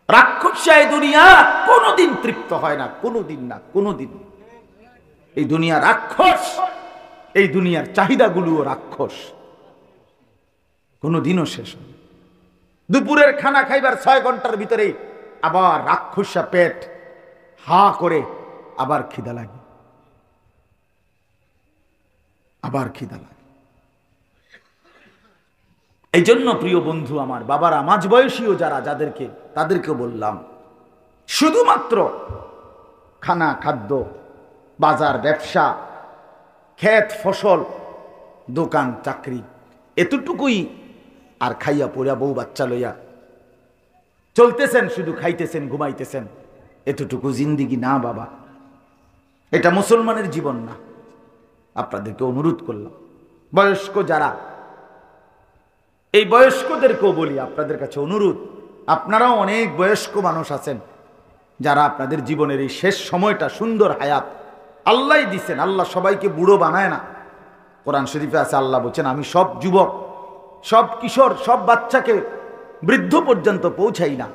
রাক্ষসা এই দুনিয়া কোনোদিন তৃপ্ত হয় না, কোনোদিন না, কোনোদিন। এই দুনিয়া রাক্ষস, এই দুনিয়ার চাহিদাগুলোও রাক্ষস, কোনোদিনও শেষ হয়। দুপুরের খানা খাইবার 6 ঘন্টার ভিতরেই আবার রাক্ষসা পেট হা করে আবার খিদা লাগে, আবার খিদা লাগে। এই জন্য প্রিয় বন্ধু আমার, বাবারা, মাঝ বয়সীও যারা, যাদেরকে, তাদেরকে বললাম, শুধুমাত্র খানা, খাদ্য, বাজার, ব্যবসা, ক্ষেত ফসল, দোকান, চাকরি, এতটুকুই আর খাইয়া পড়িয়া বউ বাচ্চা লইয়া চলতেছেন, শুধু খাইতেছেন, ঘুমাইতেছেন, এতটুকু জিন্দিগি না বাবা, এটা মুসলমানের জীবন না। আপনাদেরকে অনুরোধ করলাম, বয়স্ক যারা, এই বয়স্কদেরকেও বলি, আপনাদের কাছে অনুরোধ, আপনারাও অনেক বয়স্ক মানুষ আছেন যারা আপনাদের জীবনের এই শেষ সময়টা, সুন্দর হায়াত আল্লাহই দিচ্ছেন। আল্লাহ সবাইকে বুড়ো বানায় না। কোরআন শরীফে আছে, আল্লাহ বলছেন, আমি সব যুবক, সব কিশোর, সব বাচ্চাকে বৃদ্ধ পর্যন্ত পৌঁছাই না।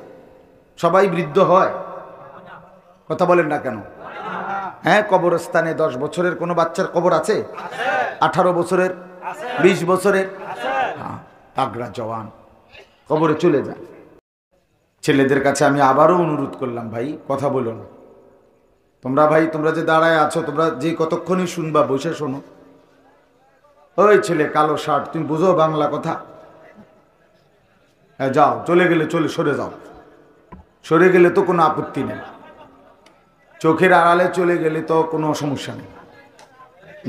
সবাই বৃদ্ধ হয়? কথা বলেন না কেন? হ্যাঁ, কবরস্থানে 10 বছরের কোনো বাচ্চার কবর আছে? 18 বছরের, 20 বছরের, হ্যাঁ, তাগড়া জওয়ান কবরে চলে যায়। ছেলেদের কাছে আমি আবারও অনুরোধ করলাম, ভাই কথা বলো না তোমরা, ভাই তোমরা যে দাঁড়ায় আছো, তোমরা যে কতক্ষণই শুনবা, বসে শোনো। ওই ছেলে কালো শার্ট, তুমি বুঝো বাংলা কথা? হ্যাঁ, যাও, চলে গেলে চলে, সরে যাও, সরে গেলে তো কোনো আপত্তি নেই, চোখের আড়ালে চলে গেলে তো কোনো সমস্যা নেই,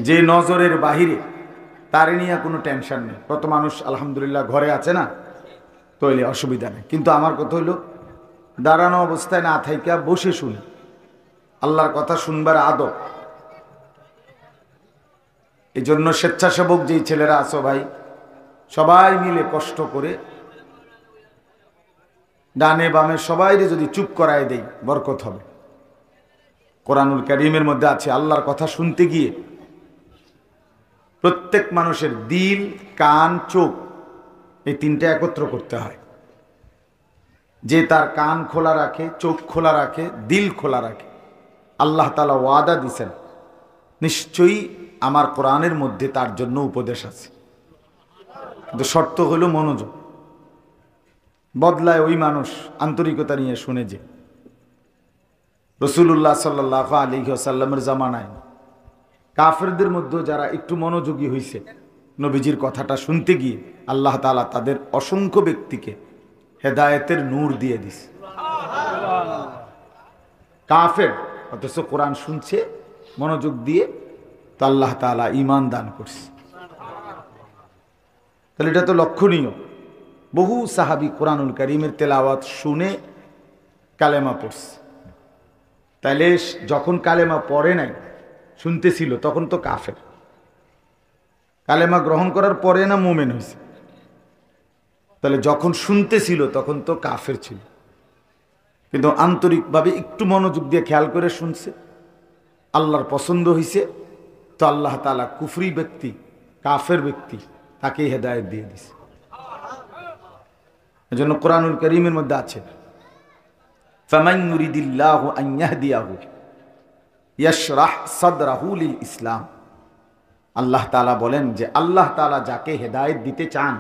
যে নজরের বাহিরে তারে নিয়ে কোনো টেনশন নেই। কত মানুষ আলহামদুলিল্লাহ ঘরে আছে না, তৈলে অসুবিধা নেই। কিন্তু আমার কথা হইল, দাঁড়ানো অবস্থায় না থাইকা বসে শুনি, আল্লাহর কথা শুনবার আদব। এই জন্য স্বেচ্ছাসেবক যেই ছেলেরা আছো ভাই, সবাই মিলে কষ্ট করে ডানে বামে সবাইরে যদি চুপ করায় দেই, বরকত হবে। কোরআনুল কারীমের মধ্যে আছে, আল্লাহর কথা শুনতে গিয়ে প্রত্যেক মানুষের দিল, কান, চোখ, এই তিনটা একত্র করতে হয়। যে তার কান খোলা রাখে, চোখ খোলা রাখে, দিল খোলা রাখে, আল্লাহ তাআলা ওয়াদা দিছেন, নিশ্চয়ই আমার কোরআনের মধ্যে তার জন্য উপদেশ আছে। কিন্তু শর্ত হলো মনোযোগ। বদলায় ওই মানুষ আন্তরিকতা নিয়ে শুনে। যে রাসূলুল্লাহ সাল্লাল্লাহু আলাইহি ওয়াসাল্লামের জামানায় কাফেরদের মধ্যে যারা একটু মনোযোগী হয়েছে, নবীজির কথাটা শুনতে গিয়ে আল্লাহ তাআলা তাদের অসংখ্য ব্যক্তিকে হেদায়েতের নূর দিয়ে দিছে। কাফের অথচ কোরআন শুনছে মনোযোগ দিয়ে, তো আল্লাহ তাআলা ঈমান দান করছে। তাহলে এটা তো লক্ষণীয়। বহু সাহাবী কোরআনুল কারীমের তেলাওয়াত শুনে কালেমা পড়ছে। তাইলে যখন কালেমা পড়ে নাই, শুনতেছিল, তখন তো কাফের। কালেমা গ্রহণ করার পরে না মুমিন হয়েছে? তাহলে যখন শুনতেছিল তখন তো কাফের ছিল। কিন্তু আন্তরিকভাবে একটু মনোযোগ দিয়ে খেয়াল করে শুনছে, আল্লাহর পছন্দ হয়েছে, তো আল্লাহ তাআলা কুফরি ব্যক্তি, কাফের ব্যক্তি, তাকে হেদায়েত দিয়ে দিছে। এজন্য কোরআনুল কারীমের মধ্যে আছে, ফামান ইউরিদিল্লাহু আন ইয়াহদিয়াহু ইয়াশরাহ সাদরাহু লিল ইসলাম। আল্লাহ তাআলা বলেন যে আল্লাহ তাআলা যাকে হেদায়েত দিতে চান,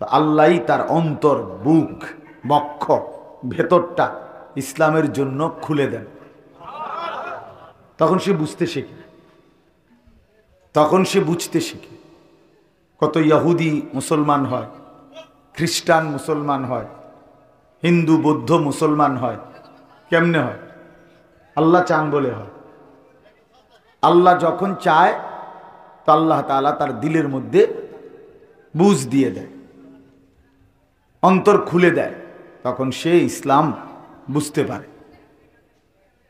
তো আল্লাহই তার অন্তর, বুক, বক্ষ, ভেতরটা ইসলামের জন্য খুলে দেন। তখন সে বুঝতে শেখে, তখন সে বুঝতে শিখে। কত ইহুদি মুসলমান হয়, খ্রিস্টান মুসলমান হয়, হিন্দু বৌদ্ধ মুসলমান হয়। কেমনে হয়? আল্লাহ চান বলে হয়। আল্লাহ যখন চায়, তো আল্লাহ তাআলা তার দিলের মধ্যে বুঝ দিয়ে দেয়, অন্তর খুলে দেয়, তখন সে ইসলাম বুঝতে পারে,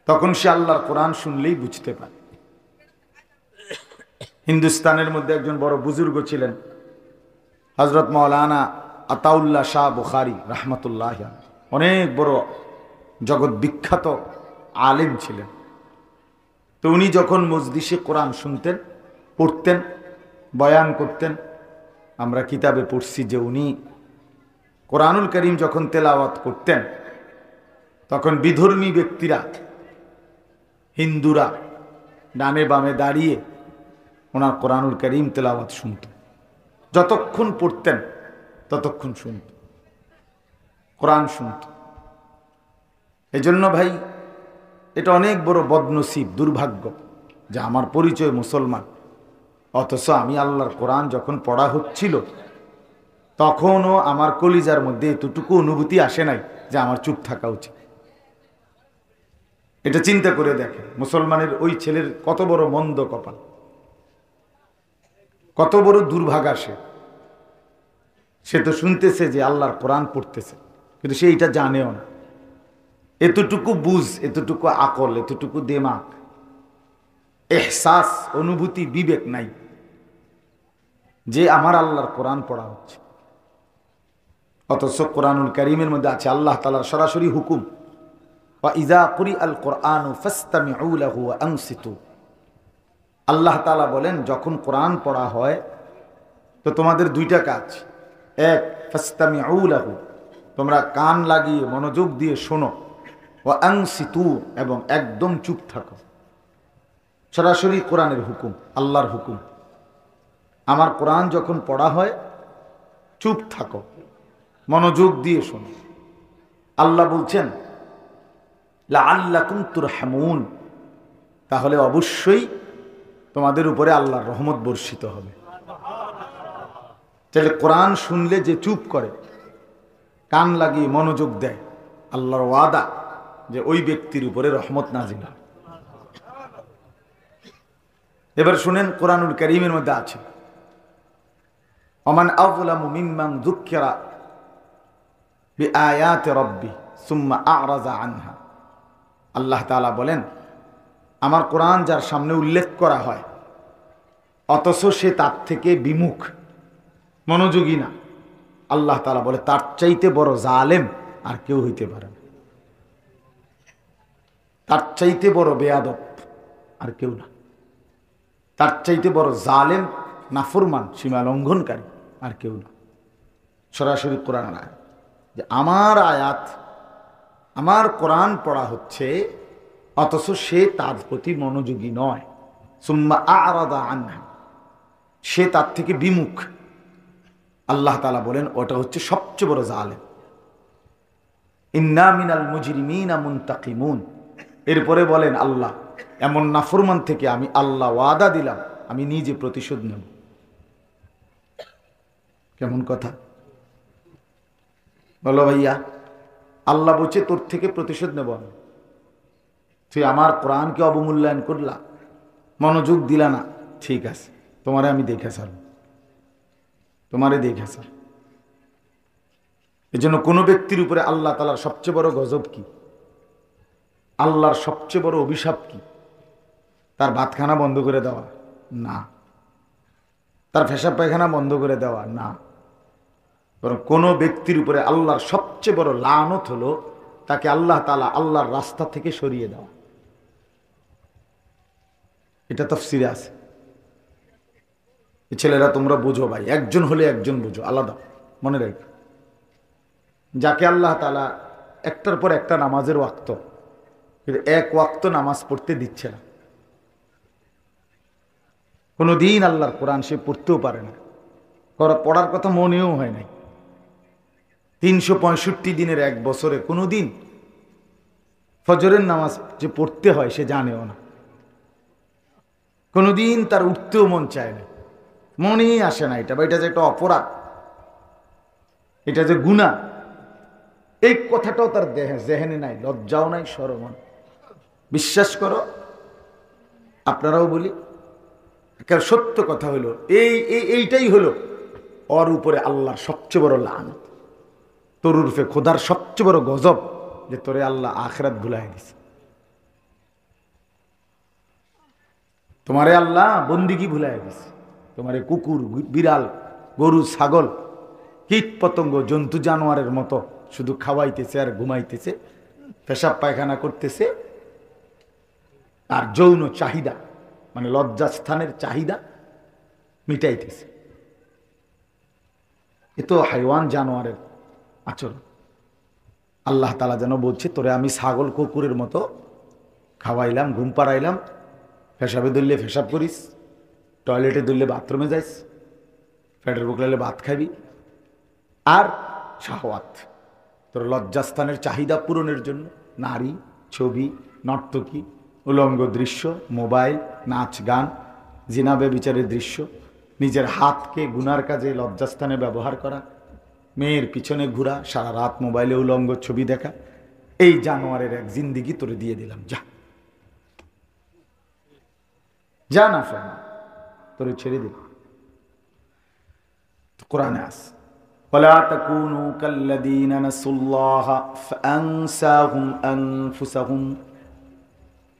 তখন সে আল্লাহর কোরআন শুনলেই বুঝতে পারে। হিন্দুস্তানের মধ্যে একজন বড় বুজুর্গ ছিলেন, হযরত মাওলানা আতাউল্লাহ শাহ বুখারী রাহমাতুল্লাহ আলাইহি। অনেক বড় জগৎ বিখ্যাত আলেম ছিলেন। তো উনি যখন মজলিসে কোরআন শুনতেন, পড়তেন, বয়ান করতেন, আমরা কিতাবে পড়ছি যে উনি কোরআনুল কারীম যখন তেলাওয়াত করতেন, তখন বিধর্মী ব্যক্তিরা, হিন্দুরা ডানে বামে দাঁড়িয়ে ওনার কোরআনুল কারীম তেলাওয়াত শুনত। যতক্ষণ পড়তেন ততক্ষণ শুনত, কোরআন শুনত। এজন্য ভাই, এটা অনেক বড় বদনসিব, দুর্ভাগ্য যে আমার পরিচয় মুসলমান, অথচ আমি আল্লাহর কোরআন যখন পড়া হচ্ছিল তখনও আমার কলিজার মধ্যে এতটুকু অনুভূতি আসে নাই যে আমার চুপ থাকা উচিত। এটা চিন্তা করে দেখেন, মুসলমানের ওই ছেলের কত বড় মন্দ কপাল, কত বড় দুর্ভাগা। সে তো শুনতেছে যে আল্লাহর কোরআন পড়তেছে, কিন্তু সে এটা জানেও না। এতটুকু বুঝ, এতটুকু আকল, এতটুকু দিমাগ, এহসাস, অনুভূতি, বিবেক নাই যে আমার আল্লাহর কোরআন পড়া হচ্ছে। অথচ কোরআনুল কারীমের মধ্যে আছে আল্লাহ তাআলার সরাসরি হুকুম, ওয়া ইযা কুরিআল কুরআনু ফাসতামিউ লাহু ওয়া আনসিতু। আল্লাহ তাআলা বলেন, যখন কোরআন পড়া হয় তো তোমাদের দুইটা কাজ। এক, ফাসতামিউ লাহু, তোমরা কান লাগিয়ে মনোযোগ দিয়ে শোনো, ওয়া আনসিতু, এবং একদম চুপ থাকো। সরাসরি কোরআনের হুকুম, আল্লাহর হুকুম। আমার কোরআন যখন পড়া হয় চুপ থাকো, মনোযোগ দিয়ে শোনো। আল্লাহ বলছেন লাআল্লাকুম তুরহামুন, তাহলে অবশ্যই তোমাদের উপরে আল্লাহর রহমত বর্ষিত হবে। তাহলে কোরআন শুনলে যে চুপ করে, কান লাগিয়ে মনোযোগ দেয়, আল্লাহর ওয়াদা যে ওই ব্যক্তির উপরে রহমত নাজিল হয়। এবার শুনেন, কোরআনুল কারীমের মধ্যে আছে ওমান আযলামু মিম্মান যুক্কিরা বিআয়াতি রাব্বি সুম্মা আ'রাযা আনহা। আল্লাহ তাআলা বলেন, আমার কোরআন যার সামনে উল্লেখ করা হয় অথচ সে তার থেকে বিমুখ, মনোযোগী না, আল্লাহ তাআলা বলে তার চাইতে বড় জালেম আর কেউ হইতে পারে না, তার চাইতে বড় বেয়াদব আর কেউ না, তার চাইতে বড় জালেম, নাফরমান, সীমা লঙ্ঘনকারী আর কেউ না। সরাসরি কোরআন আয়াত, যে আমার আয়াত, আমার কোরআন পড়া হচ্ছে অথচ সে তার প্রতি মনোযোগী নয়। সুম্মা আ'রাদা আনহা, সে তার থেকে বিমুখ। আল্লাহ তাআলা বলেন ওটা হচ্ছে সবচেয়ে বড় জালেম। ইন্না মিনাল মুজরিমিনা মুনতাকিমুন। এরপরে বলেন আল্লাহ, এমন নাফরমান থেকে আমি আল্লাহ ওয়াদা দিলাম আমি নিজে প্রতিশোধ নেব। কেমন কথা বলো ভাইয়া? আল্লাহ বলছে তোর থেকে প্রতিশোধ নেব আমি। তুই আমার কোরআনকে অবমূল্যায়ন করলা, মনোযোগ দিলা না, ঠিক আছে, তোমারে আমি দেখে ছাড়ব, তোমারে দেখে ছাড়ব। এই জন্য কোনো ব্যক্তির উপরে আল্লাহ তাআলার সবচেয়ে বড় গজব কি, আল্লাহর সবচেয়ে বড় অভিশাপ কি? তার ভাতখানা বন্ধ করে দেওয়া না, তার পেশাব পায়খানা বন্ধ করে দেওয়া না, বরং কোনো ব্যক্তির উপরে আল্লাহর সবচেয়ে বড় লানত হলো তাকে আল্লাহ তাআলা আল্লাহর রাস্তা থেকে সরিয়ে দেওয়া। এটা তাফসীরে আছে। ছেলেরা তোমরা বুঝো ভাই, একজন হলে একজন বুঝো, আলাদা মনে রাখ। যাকে আল্লাহ তাআলা একটার পর একটা নামাজের ওয়াক্ত, কিন্তু এক ওয়াক্ত নামাজ পড়তে দিচ্ছে না, কোনোদিন আল্লাহর কোরআন সে পড়তেও পারে না, পড়ার কথা মনেও হয় নাই। 365 দিনের এক বছরে কোনোদিন ফজরের নামাজ যে পড়তে হয় সে জানেও না, কোনোদিন তার উঠতেও মন চায় না, মনেই আসে না এটা, বা এটা যে একটা অপরাধ, এটা যে গুনাহ, এই কথাটাও তার জেহেনে নাই, লজ্জাও নাই, শরমও নাই। বিশ্বাস করো, আপনারাও বলি, সত্য কথা হলো এইটাই হলো ওর উপরে আল্লাহর সবচেয়ে বড় লানত, তোর উর্ফে খোদার সবচেয়ে বড় গজব, যে তোরে আল্লাহ আখিরাত ভুলাই দিছে। তোমারে আল্লাহ বন্দিগি ভুলাই দিছে, তোমারে কুকুর, বিড়াল, গরু, ছাগল, কীট পতঙ্গ, জন্তু জানোয়ারের মতো শুধু খাওয়াইতেছে আর ঘুমাইতেছে, পেশাব পায়খানা করতেছে, আর যৌন চাহিদা মানে লজ্জাস্থানের চাহিদা মিটাইতেছে। এ তো হাইওয়ান, জানোয়ারের আচরণ। আল্লাহ তাআলা যেন বলছে, তোরে আমি ছাগল কুকুরের মতো খাওয়াইলাম, ঘুম পাড়াইলাম, পেশাবে ধরলে পেশাব করিস, টয়লেটে ধরলে বাথরুমে যাইস, পেটের বুক লাগলে ভাত খাবি, আর শাহওয়াত তোর লজ্জাস্থানের চাহিদা পূরণের জন্য নারী, ছবি, নর্তকী, উলঙ্গ দৃশ্য, মোবাইল, নাচ গান, জিনা ব্যভিচারের দৃশ্য, নিজের হাতকে গুনার কাজে লজ্জাস্থানে ব্যবহার করা, মেয়ের পিছনে ঘোরা, সারা রাত মোবাইলে উলঙ্গ ছবি দেখা, এই জানোয়ারের এক জিন্দিগি তোরে দিয়ে দিলাম, যা যা না শোনা, তোরে ছেড়ে দিল। কোরআনে আস ولا تكونوا كالذين نسوا الله فأنساهم أنفسهم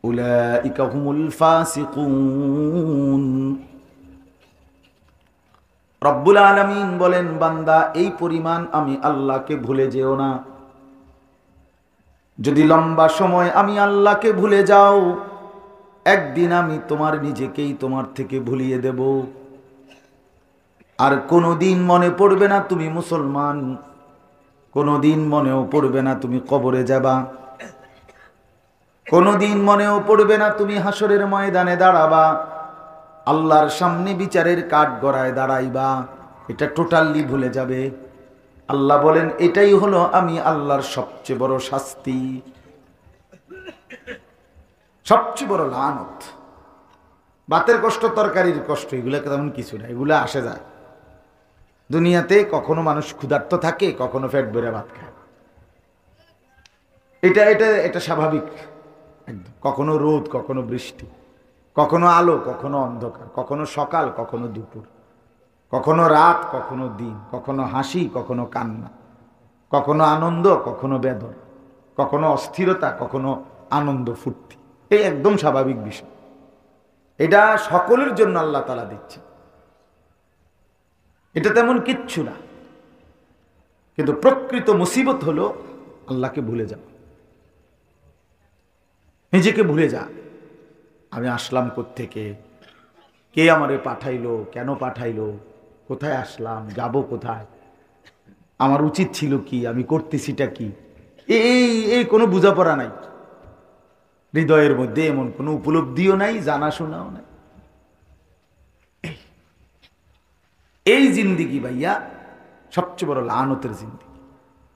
أولئك هم الفاسقون। রব্বুল আলামিন বলেন, বান্দা এই পরিমাণ আমি আল্লাহকে ভুলে যেও না। যদি লম্বা সময় আমি আল্লাহকে ভুলে যাও, একদিন আমি তোমার নিজেকেই তোমার থেকে ভুলিয়ে দেব। আর কোনোদিন মনে পড়বে না তুমি মুসলমান, কোনোদিন মনেও পড়বে না তুমি কবরে যাবা, কোনোদিন মনেও পড়বে না তুমি হাসরের ময়দানে দাঁড়াবা, আল্লাহর সামনে বিচারের কাঠ গড়ায় দাঁড়াইবা। এটা টোটালি ভুলে যাবে। আল্লাহ বলেন, এটাই হলো আমি আল্লাহর সবচেয়ে বড় শাস্তি, সবচেয়ে বড় লানত। ভাতের কষ্ট, তরকারির কষ্ট, এগুলো তেমন কিছু না, এগুলো আসে যায়। দুনিয়াতে কখনো মানুষ ক্ষুধার্ত থাকে, কখনো পেট ভরে ভাত খায়, এটা এটা এটা স্বাভাবিক একদম। কখনো রোদ, কখনো বৃষ্টি, কখনো আলো, কখনো অন্ধকার, কখনো সকাল, কখনো দুপুর, কখনো রাত, কখনো দিন, কখনো হাসি, কখনো কান্না, কখনো আনন্দ, কখনো বেদনা, কখনো অস্থিরতা, কখনো আনন্দ ফুর্তি। এই একদম স্বাভাবিক বিষয়। এটা সকলের জন্য আল্লাহ তাআলা দিচ্ছে, এটা তেমন কিচ্ছু না। কিন্তু প্রকৃত মুসিবত হলো আল্লাহকে ভুলে যাওয়া, নিজেকে ভুলে যা। আমি আসলাম কোত্থেকে, কে আমারে পাঠাইলো, কেন পাঠাইলো, কোথায় আসলাম, যাব কোথায়, আমার উচিত ছিল কি, আমি করতেছিটা কি, এই এই কোনো বোঝাপড়া নাই হৃদয়ের মধ্যে, এমন কোনো উপলব্ধিও নাই, জানাশোনাও নাই। এই জিন্দিগি ভাইয়া সবচেয়ে বড় লানতের জিন্দিগি,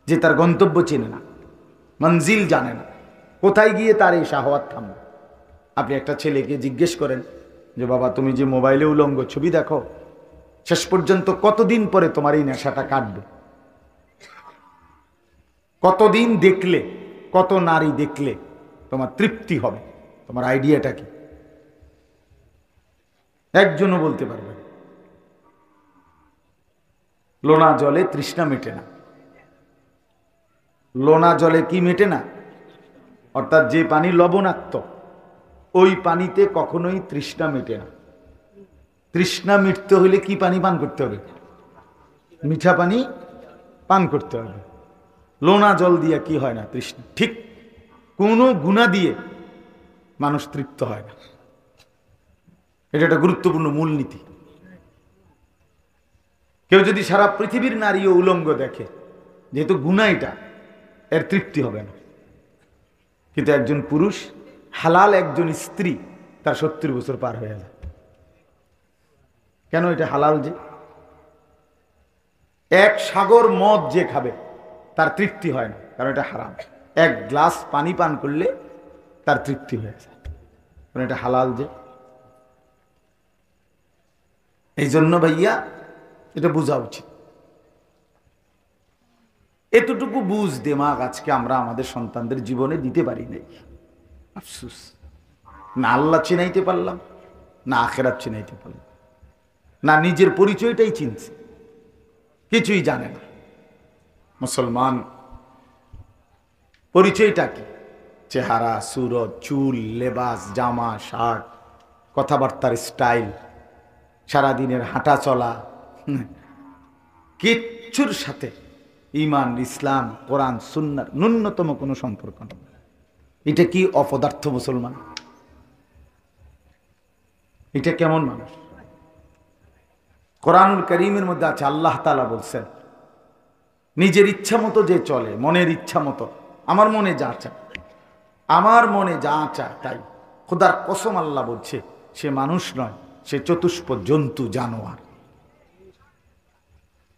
যে তার গন্তব্য চেনে না, মঞ্জিল জানে না, কোথায় গিয়ে তার এই শাহওয়াত থামবে। আপনি একটা ছেলেকে জিজ্ঞেস করেন যে বাবা, তুমি যে মোবাইলে উলঙ্গ ছবি দেখো, শেষ পর্যন্ত কতদিন পরে তোমার এই নেশাটা কাটবে? কতদিন দেখলে, কত নারী দেখলে তোমার তৃপ্তি হবে? তোমার আইডিয়াটা কি? একজনও বলতে পারবে। লোনা জলে তৃষ্ণা মেটে না। লোনা জলে কি মেটে না? অর্থাৎ যে পানি লবণাক্ত, ওই পানিতে কখনোই তৃষ্ণা মেটে না। তৃষ্ণা মিটতে হলে কি পানি পান করতে হবে? মিঠা পানি পান করতে হবে। লোনা জল দিয়ে কি হয় না তৃষ্ণা। ঠিক কোনো গুণা দিয়ে মানুষ তৃপ্ত হয় না। এটা একটা গুরুত্বপূর্ণ মূলনীতি। কেউ যদি সারা পৃথিবীর নারী ও উলঙ্গ দেখে, যেহেতু গুনাহ এটা, এর তৃপ্তি হবে না। কিন্তু একজন পুরুষ, হালাল একজন স্ত্রী, তার 70 বছর পার হয়ে যায়। কেন? এটা হালাল। যে এক সাগর মদ যে খাবে, তার তৃপ্তি হয় না, কারণ এটা হারাম। এক গ্লাস পানি পান করলে তার তৃপ্তি হয়ে যায়, কারণ এটা হালাল। যে এই জন্য ভাইয়া এটা বোঝা উচিত। এতটুকু বুঝ দেমাগ আজকে আমরা আমাদের সন্তানদের জীবনে দিতে পারি নাই। আফসোস, না আল্লাহ চিনাইতে পারলাম, না আখেরাত চিনাইতে পারলাম, না নিজের পরিচয়টাই চিনছে, কিছুই জানে না। মুসলমান পরিচয়টা কি? চেহারা, সুরত, চুল, লেবাস, জামা, শার্ট, কথাবার্তার স্টাইল, সারাদিনের হাঁটা চলা, কিচ্ছুর সাথে ঈমান, ইসলাম, কোরআন, সুন্নাহর ন্যূনতম কোনো সম্পর্ক নেই। এটা কি অপদার্থ মুসলমান? এটা কেমন মানুষ? কোরআনুল কারীমের মধ্যে আছে, আল্লাহ তাআলা বলছেন, নিজের ইচ্ছা মতো যে চলে, মনের ইচ্ছা মতো, আমার মনে যা চায়, আমার মনে যা চায় তাই। খোদার কসম আল্লাহ বলছে সে মানুষ নয়, সে চতুষ্প জন্তু, জানোয়ার।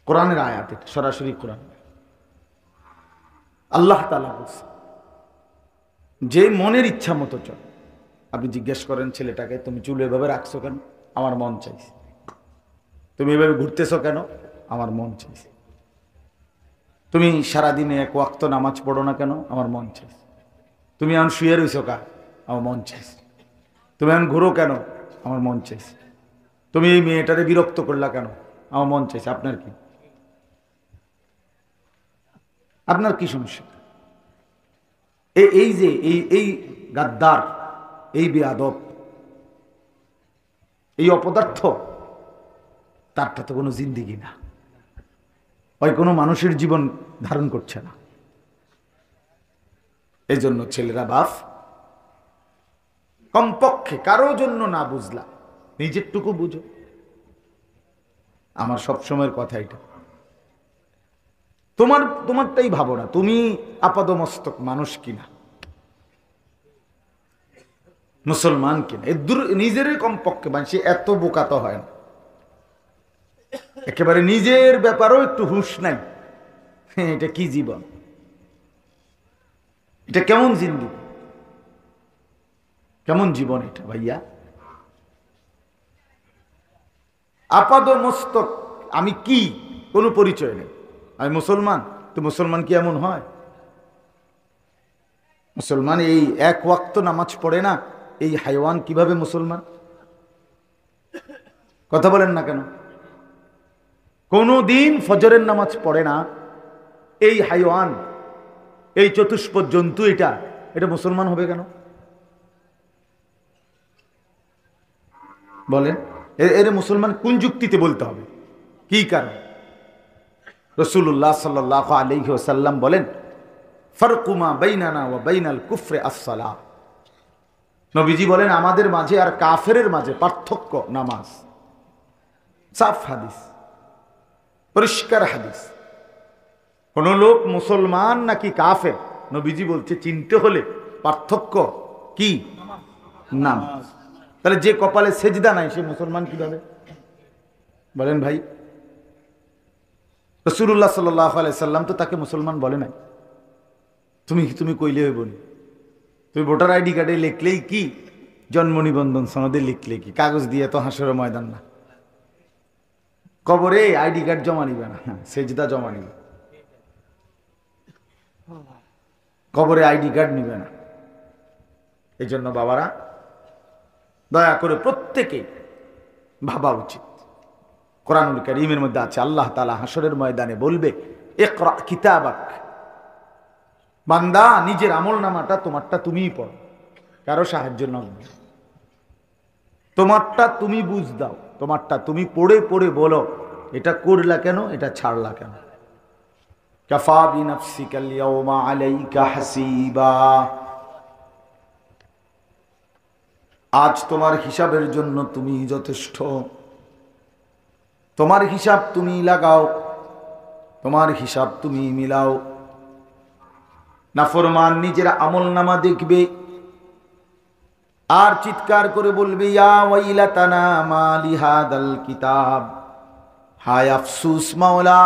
কোরআনের আয়াত, সরাসরি কোরআন। আল্লাহ তাআলা বলছে যে মনের ইচ্ছা মতো চল। আপনি জিজ্ঞেস করেন ছেলেটাকে, তুমি চুল এভাবে রাখছো কেন? আমার মন চাইছে। তুমি এভাবে ঘুরতেছো কেন? আমার মন চাইছে। তুমি সারাদিনে এক ওয়াক্ত নামাজ পড়ো না কেন? আমার মন চাইছে। তুমি এখন শুয়ে রইছো কা? আমার মন চাইছে। তুমি এখন ঘুরো কেন? আমার মন চাইছে। তুমি এই মেয়েটারে বিরক্ত করলা কেন? আমার মন চাইছে। আপনার কি? আপনার কি সমস্যা? এই যে এই গাদ্দার, এই বেয়াদব, এই অপদার্থ, তারটা তো কোনো জিন্দিগি না। ওই কোনো মানুষের জীবন ধারণ করছে না। এই জন্য ছেলেরা বাপ, কমপক্ষে কারো জন্য না বুঝলা, নিজেরটুকু বুঝো। আমার সবসময়ের কথা এটা। তোমারটাই ভাবো না তুমি আপাদমস্তক মানুষ কিনা, মুসলমান কিনা। নিজেরই কমপক্ষে মানুষ এত বোকা তো হয় না। একেবারে নিজের ব্যাপারেও একটু হুঁশ নাই। এটা কি জীবন? এটা কেমন জিন্দেগি? কেমন জীবন এটা ভাইয়া? আপাদমস্তক আমি কি, কোনো পরিচয় নেই। আমি মুসলমান, তো মুসলমান কি এমন হয়? মুসলমান এই এক ওয়াক্ত নামাজ পড়ে না, এই হাইওয়ান কিভাবে মুসলমান? কথা বলেন না কেন? কোনো দিন ফজরের নামাজ পড়ে না, এই হাইওয়ান, এই চতুষ্প জন্তু, এটা মুসলমান হবে কেন? বলেন, এর মুসলমান কোন যুক্তিতে বলতে হবে? কি কারণ? রাসূলুল্লাহ সাল্লাল্লাহু আলাইহি ওয়াসাল্লাম বলেন, ফারকুমা বাইনানা ওয়া বাইনাল কুফরি আস-সালাহ। নবীজি বলেন আমাদের মাঝে আর কাফেরের মাঝে পার্থক্য নামাজ। সাফ হাদিস, পরিষ্কার হাদিস। কোন লোক মুসলমান নাকি কাফের, নবীজি বলছে চিনতে হলে পার্থক্য কি? নামাজ। তাহলে যে কপালে সেজদা নাই সে মুসলমান কিভাবে? বলেন ভাই। রাসূলুল্লাহ সাল্লাল্লাহু আলাইহি সাল্লাম তো তাকে মুসলমান বলে নাই। তুমি কইলে হইব না। তুমি ভোটার আইডি কার্ডে লিখলেই কি, জন্ম নিবন্ধন সনদে লিখলে কি, কাগজ দিয়ে তো হাসরের ময়দান না। কবরে আইডি কার্ড জমা নিবে না, সেজদা জমা নিবে। কবরে আইডি কার্ড নিবে না। এই জন্য বাবারা দয়া করে প্রত্যেকে ভাবা উচিত। কোরআনুল কারীমের মধ্যে আছে আল্লাহ তাআলা হাসরের ময়দানে বলবে, ইকরা কিতাবাক, বান্দা নিজের আমলনামাটা তোমারটা তুমিই পড়ো, কারো সাহায্য নাও। তোমারটা তুমি বুঝ দাও, তোমারটা তুমি পড়ে পড়ে বলো এটা করলা কেন, এটা ছাড়লা কেন। কাফা বিনাফসিকাল ইয়াওমা আলাইকা হাসিবা। আজ তোমার হিসাবের জন্য তুমি যথেষ্ট। তোমার হিসাব তুমি লাগাও, তোমার হিসাব তুমি মিলাও। নাফরমান নিজের আমলনামা দেখবে আর চিৎকার করে বলবে, ইয়া ওয়াইলাতানা মা লিহাদাল কিতাব, হায় আফসুস মাওলা,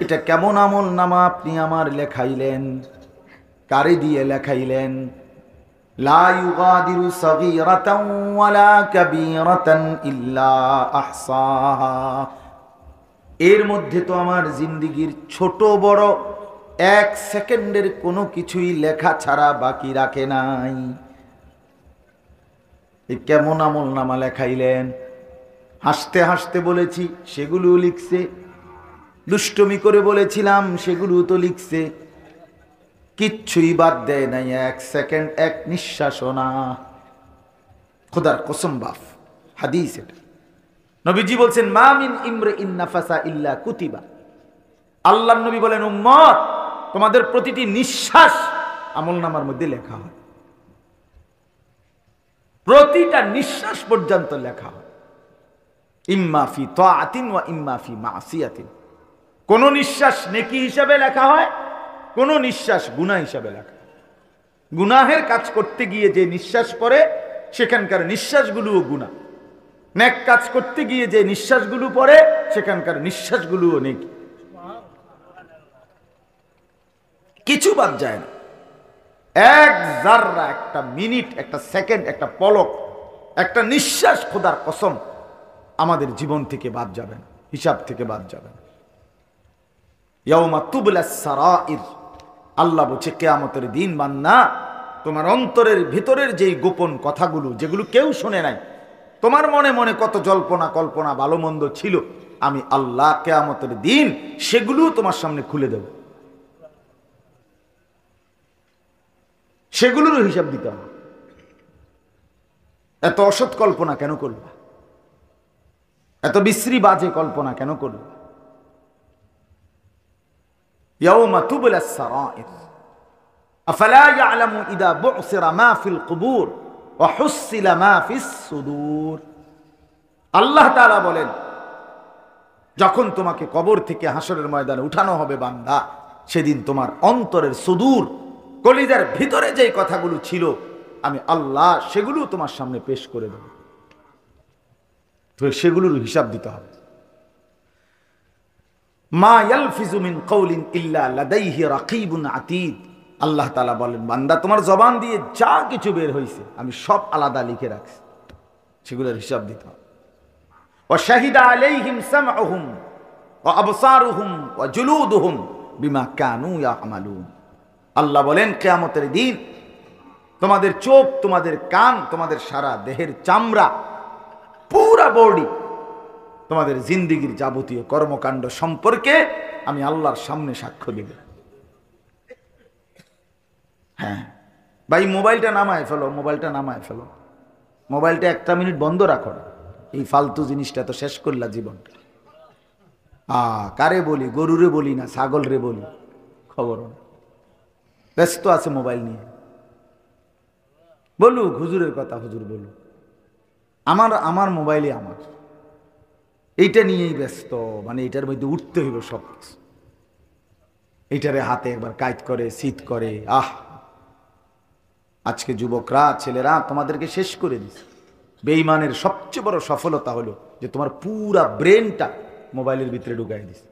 এটা কেমন আমলনামা আপনি আমার লেখাইলেন, কারে দিয়ে লেখাইলেন। লা ইউগাদিরু সাগীরাতান ওয়ালা কাবীরাতান ইল্লা আহসাহা। এর মধ্যে তো আমার জিন্দেগির ছোট বড় এক সেকেন্ডের কোনো কিছুই লেখা ছাড়া বাকি রাখে নাই। এই কেমন আমলনামা লেখাইলেন। হাসতে হাসতে বলেছি সেগুলো লিখছে, দুষ্টমি করে বলেছিলাম সেগুলো তো লিখছে, কিচ্ছুই বাদ দেয় নাই, এক সেকেন্ড, এক নিঃশ্বাসও না। খোদার কসম বাফ, হাদিস এটা। নবীজি বলছেন, মা মিন ইমরিইন নাফাসা ইল্লা কুতিবা। আল্লাহর নবী বলেন, উম্মত তোমাদের প্রতিটি নিঃশ্বাস আমলনামার মধ্যে লেখা হয়, প্রতিটা নিঃশ্বাস পর্যন্ত লেখা হয়। ইম্মা ফি তাআতিন ওয়া ইম্মা ফি মাসিয়াতিন। কোন নিঃশ্বাস নেকি হিসাবে লেখা হয়, কোনো নিঃশ্বাস গুনাহ হিসাবে লেখা। গুনাহের কাজ করতে গিয়ে যে নিঃশ্বাস পড়ে সেখানকার নিঃশ্বাসগুলোও গুনাহ, নেক কাজ করতে গিয়ে যে নিঃশ্বাসগুলো পড়ে সেখানকার নিঃশ্বাসগুলোও নেকি। কিছু বাদ যায় না। এক জাররা, একটা মিনিট, একটা সেকেন্ড, একটা পলক, একটা নিঃশ্বাস খোদার কসম আমাদের জীবন থেকে বাদ যাবে না, হিসাব থেকে বাদ যাবে না। ইয়াউমা তুবলাস সারাইর, আল্লাহ বলছে কিয়ামতের দিন বান্দা তোমার অন্তরের ভিতরের যেই গোপন কথাগুলো, যেগুলো কেউ শুনে নাই, তোমার মনে মনে কত জল্পনা কল্পনা ভালো মন্দ ছিল, আমি আল্লাহ কিয়ামতের দিন সেগুলো তোমার সামনে খুলে দেব। সেগুলোরও হিসাব দিতে হবে। এত অসৎ কল্পনা কেন করবা? এত বিশ্রী বাজে কল্পনা কেন করবা? ইয়াউমা তুবলাস সারাইর আফালা ইয়ালামু ইযা বু'সিরা মা ফিল কুবুর ওয়া হুসিলা মা ফিস সুদূর। আল্লাহ তাআলা বলেন, যখন তোমাকে কবর থেকে হাসরের ময়দানে উঠানো হবে বান্দা, সেদিন তোমার অন্তরের সুদূর, কলিজার ভিতরে যেই কথাগুলো ছিল, আমি আল্লাহ সেগুলো তোমার সামনে পেশ করে দেব। তো সেগুলোর হিসাব দিতে হবে। মা ইয়ালফিজু মিন কাউলিন ইল্লা লাদাইহি রাকিবুন আতীদ। আল্লাহ তাআলা বলেন, বান্দা তোমার জবান দিয়ে যা কিছু বের হয়েছে আমি সব আলাদা লিখে রাখছি, সেগুলোর হিসাব দিতে হবে। ওয়া শাহিদা আলাইহিম সামউহুম ওয়া আবসারুহুম ওয়া জুলুদুহুম বিমা কানু ইয়ামালুন। আল্লাহ বলেন, কিয়ামতের দিন তোমাদের চোখ, তোমাদের কান, তোমাদের সারা দেহের চামড়া, পুরা বডি, তোমাদের জিন্দেগীর যাবতীয় কর্মকাণ্ড সম্পর্কে আমি আল্লাহর সামনে সাক্ষ্য দেব। হ্যাঁ ভাই, মোবাইলটা নামায় ফেলো, মোবাইলটা নামায় ফেলো, মোবাইলটা একটা মিনিট বন্ধ রাখো না। এই ফালতু জিনিসটা তো শেষ করলা জীবনটা। কারে বলি? গরুরে বলি না ছাগল রে বলি, খবর না, ব্যস্ত আছে মোবাইল নিয়ে। বলুক হুজুরের কথা, হুজুর বলুক, আমার মোবাইলে আমার, এইটা নিয়েই ব্যস্ত, মানে এইটার মধ্যে উঠতে হইব সব কিছু। এইটারে হাতে একবার কাজ করে, শীত করে। আজকে যুবকরা, ছেলেরা তোমাদেরকে শেষ করে দিছে। বেঈমানের সবচেয়ে বড় সফলতা হলো যে তোমার পুরা ব্রেনটা মোবাইলের ভিতরে ঢুকাই দিছে,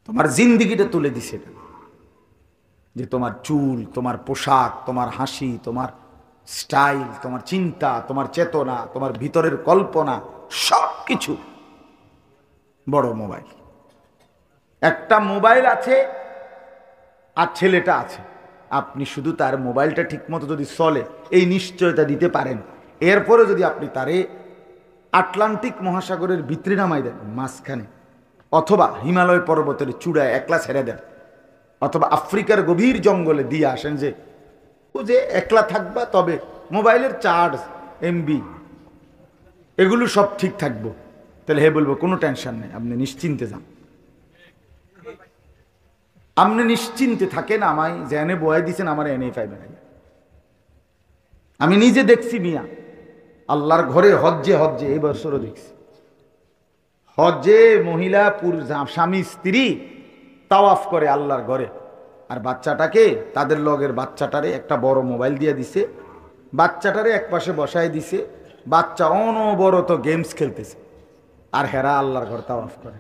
তোমার জিন্দিগিটা তুলে দিছে। এটা যে তোমার চুল, তোমার পোশাক, তোমার হাসি, তোমার স্টাইল, তোমার চিন্তা, তোমার চেতনা, তোমার ভিতরের কল্পনা, সব কিছু বড় মোবাইল। একটা মোবাইল আছে আর ছেলেটা আছে, আপনি শুধু তার মোবাইলটা ঠিকমতো যদি চলে এই নিশ্চয়তা দিতে পারেন, এরপরে যদি আপনি তারে আটলান্টিক মহাসাগরের ভিতরে নামাই দেন মাঝখানে, অথবা হিমালয় পর্বতের চূড়ায় একলা ছেড়ে দেন, অথবা আফ্রিকার গভীর জঙ্গলে দিয়ে আসেন, যে ও যে একলা থাকবা, তবে মোবাইলের চার্জ, এমবি এগুলো সব ঠিক থাকবো, তাহলে হে বলবো কোনো টেনশন নেই, আপনি নিশ্চিন্তে যান, আপনি নিশ্চিন্তে থাকেন, আমায় যে এনে বয়ে দিচ্ছেন আমার এনেই পাইবেন। আমি নিজে দেখছি মিয়া, আল্লাহর ঘরে হজ্জে হজ্জে এই বছরও দেখছি, হজ্জে মহিলা স্বামী স্ত্রী তাওয়াফ করে আল্লাহর ঘরে, আর বাচ্চাটাকে, তাদের লগের বাচ্চাটারে একটা বড় মোবাইল দিয়ে দিছে, বাচ্চাটারে এক পাশে বসায় দিছে, বাচ্চা অনবরত গেমস খেলতেছে, আর হেরা আল্লাহর ঘর তাওয়াফ করে।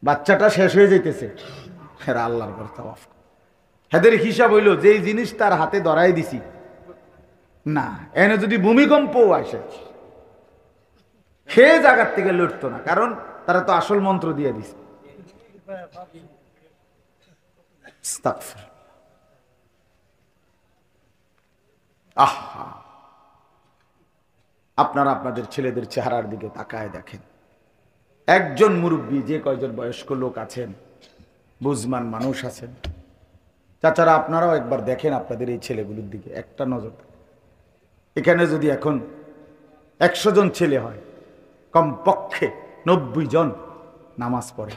বাচ্চাটা শেষ হয়ে যাইতেছে, হেরা আল্লাহর ঘর তাওয়াফ করে। হেদের হিসাব হইল যেই জিনিস তার হাতে ধরাই দিছি, না এনে যদি ভূমিকম্পও আসে সে জায়গার থেকে লড়তো না, কারণ তারা তো আসল মন্ত্র দিয়ে দিছে। আপনারা আপনাদের ছেলেদের চেহারার দিকে তাকায় দেখেন, একজন মুরব্বী, যে কয়জন বয়স্ক লোক আছেন, বুঝমান মানুষ আছেন, চাচারা আপনারাও একবার দেখেন আপনাদের এই ছেলেগুলোর দিকে একটা নজর। এখানে যদি এখন 100 জন ছেলে হয়, কমপক্ষে 90 জন নামাজ পড়ে।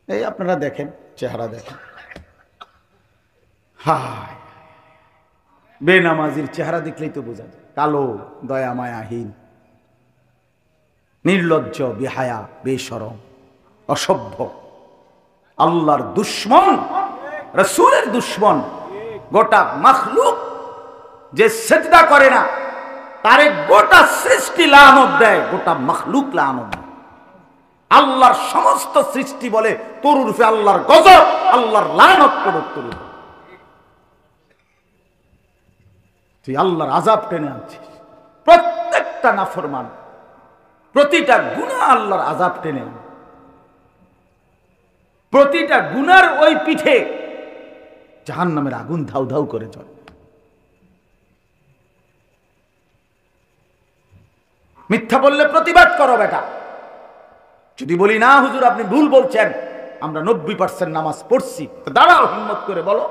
এই আপনারা দেখেন, চেহারা দেখেন, হায় বেনামাজির চেহারা দেখলেই তো বোঝা যায়, কালো, দয়া মায়াহীন, নির্লজ্জ, বেহায়া, বেশরম, অসভ্য, আল্লাহর দুশ্মন, রাসূলের দুশ্মন। গোটা মাখলুক যে সিজদা করে না তারে গোটা সৃষ্টি লানত দেয়, গোটা মাখলুক লানত দেয়। আল্লাহর সমস্ত সৃষ্টি বলে তোর উরফে আল্লাহর গজব, আল্লাহর লানত পড়ুক তোর উপর। তুই আল্লাহর আযাব টেনে আনছিস। প্রত্যেকটা নাফরমান, প্রতিটা গুনাহ আল্লাহর আযাব টেনে আনে। প্রতিটা গুনার ওই পিঠে জাহান্নামের আগুন ধাউ ধাউ করে জ্বলে। মিথ্যা বললে প্রতিবাদ করো বেটা। যদি বলি না হুজুর আপনি ভুল বলছেন, আমরা 90% নামাজ পড়ছি, তো দাঁড়াও, হিম্মত করে বলো,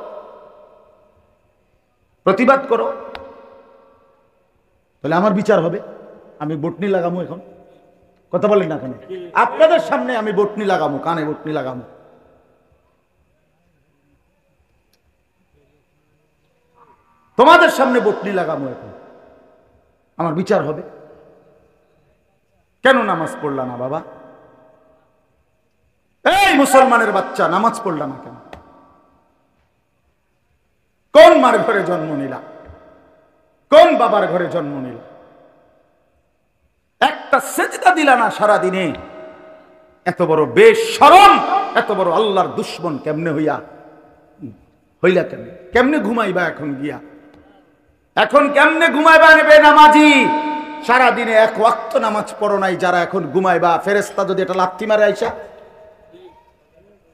প্রতিবাদ করো, তাহলে আমার বিচার হবে। আমি বটনি লাগামো এখন, কথা বলেন না কেন? আপনাদের সামনে আমি বটনি লাগামো, কানে বটনি লাগামো। তোমাদের সামনে বটনি লাগামো, এখন আমার বিচার হবে। কেন নামাজ পড়লা না বাবা? এই মুসলমানের বাচ্চা, নামাজ পড়লা না কেন? কোন মার ঘরে জন্ম নিলা? কোন বাবার ঘরে জন্ম নিলা? একটা সেজদা দিলা না সারা দিনে। এত বড় বেশরম, এত বড় আল্লাহর দুশ্মন কেমনে হইলা কেমনে? কেমনে ঘুমাইবা এখন গিয়া? এখন কেমনে ঘুমাইবা নেবে নামাজি? সারা দিনে এক ওয়াক্ত নামাজ পড়ো নাই যারা, এখন ঘুমাইবা। ফেরেশতা যদি এটা লাথি মারে আইসা,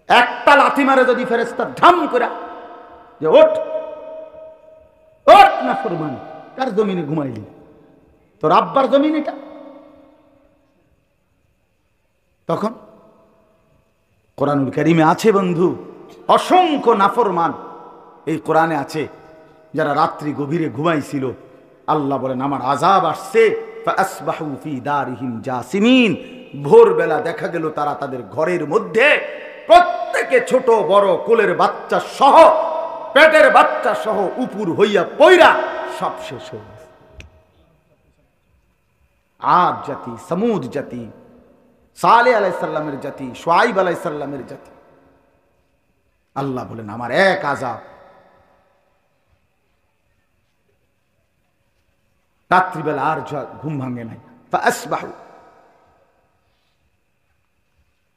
একটা লাথি মারে যদি ফেরেশতা ধাম করে যে ওঠ ওঠ না ফরমান, কার জমিনে ঘুমাইলি? তোর আব্বার জমিন এটা। তখন কোরআনুল কারীমে আছে বন্ধু, অসংখ্য নাফরমান এই কোরআনে আছে যারা রাত্রি গভীরে ঘুমাইছিল। আল্লাহ বলেন আমার আযাব আসছে, ফাসবাহু ফি দারিহিম জাসিমিন। ভোরবেলা দেখা গেল তারা তাদের ঘরের মধ্যে প্রত্যেকে ছোট বড় কোলের বাচ্চা সহ, পেটের বাচ্চা সহ উপুর হইয়া পয়রা সব শেষ হয়ে গেছে। আদ জাতি, সমুদ জাতি, সালেহ আলাইহিস সালামের জাতি, শুআইব আলাইহিস সালামের জাতি। আল্লাহ বলেন আমার এক আযাব। রাত্রিবেলা আর ঘুম ভাঙে নাই। ফাসবাহু,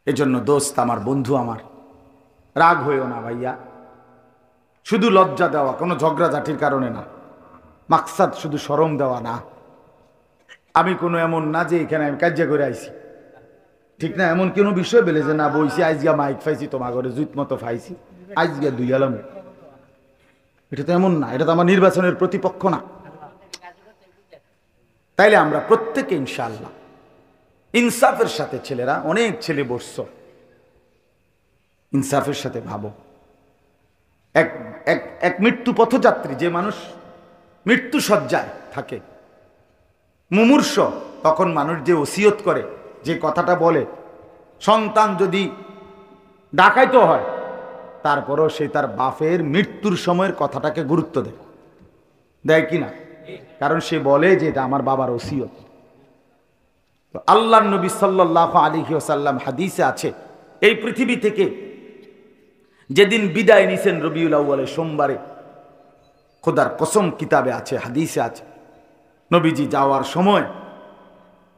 এজন্য দোস্ত আমার, বন্ধু আমার, রাগ হইও না ভাইয়া। শুধু লজ্জা দেওয়া, কোনো ঝগড়াঝাটির কারণে না। মাকসাদ শুধু শরম দেওয়া না। আমি কোনো এমন না যে এখানে আমি কাজ্যা করে আইছি, ঠিক না? এমন কোনো বিষয় বেলে যে না বইছি আইজিয়া মাইক ফাইছি, তোমার ঘরে জুত মতো ফাইছি, আইজিয়া দুই আলম, এটা তো এমন না। এটা তো আমার নির্বাচনের প্রতিপক্ষ না। তাইলে আমরা প্রত্যেকে ইনশাআল্লাহ ইনসাফের সাথে, ছেলেরা অনেক ছেলে বসছ, ইনসাফের সাথে ভাবো। এক মৃত্যু পথযাত্রী, যে মানুষ মৃত্যু শয্যায় থাকে, মুমূর্ষ, তখন মানুষ যে ওসিয়ত করে, যে কথাটা বলে, সন্তান যদি ডাকাইতে হয় তারপরও সে তার বাপের মৃত্যুর সময়ের কথাটাকে গুরুত্ব দেয় কি না? কারণ সে বলে যে এটা আমার বাবার ওসিয়ত। তো আল্লাহর নবী সাল্লাল্লাহু আলাইহি ওয়াসাল্লাম হাদিসে আছে, এই পৃথিবী থেকে যেদিন বিদায় নিছেন রবিউল আউয়ালের সোমবারে, খোদার কসম কিতাবে আছে, হাদিসে আছে, নবীজি যাওয়ার সময়,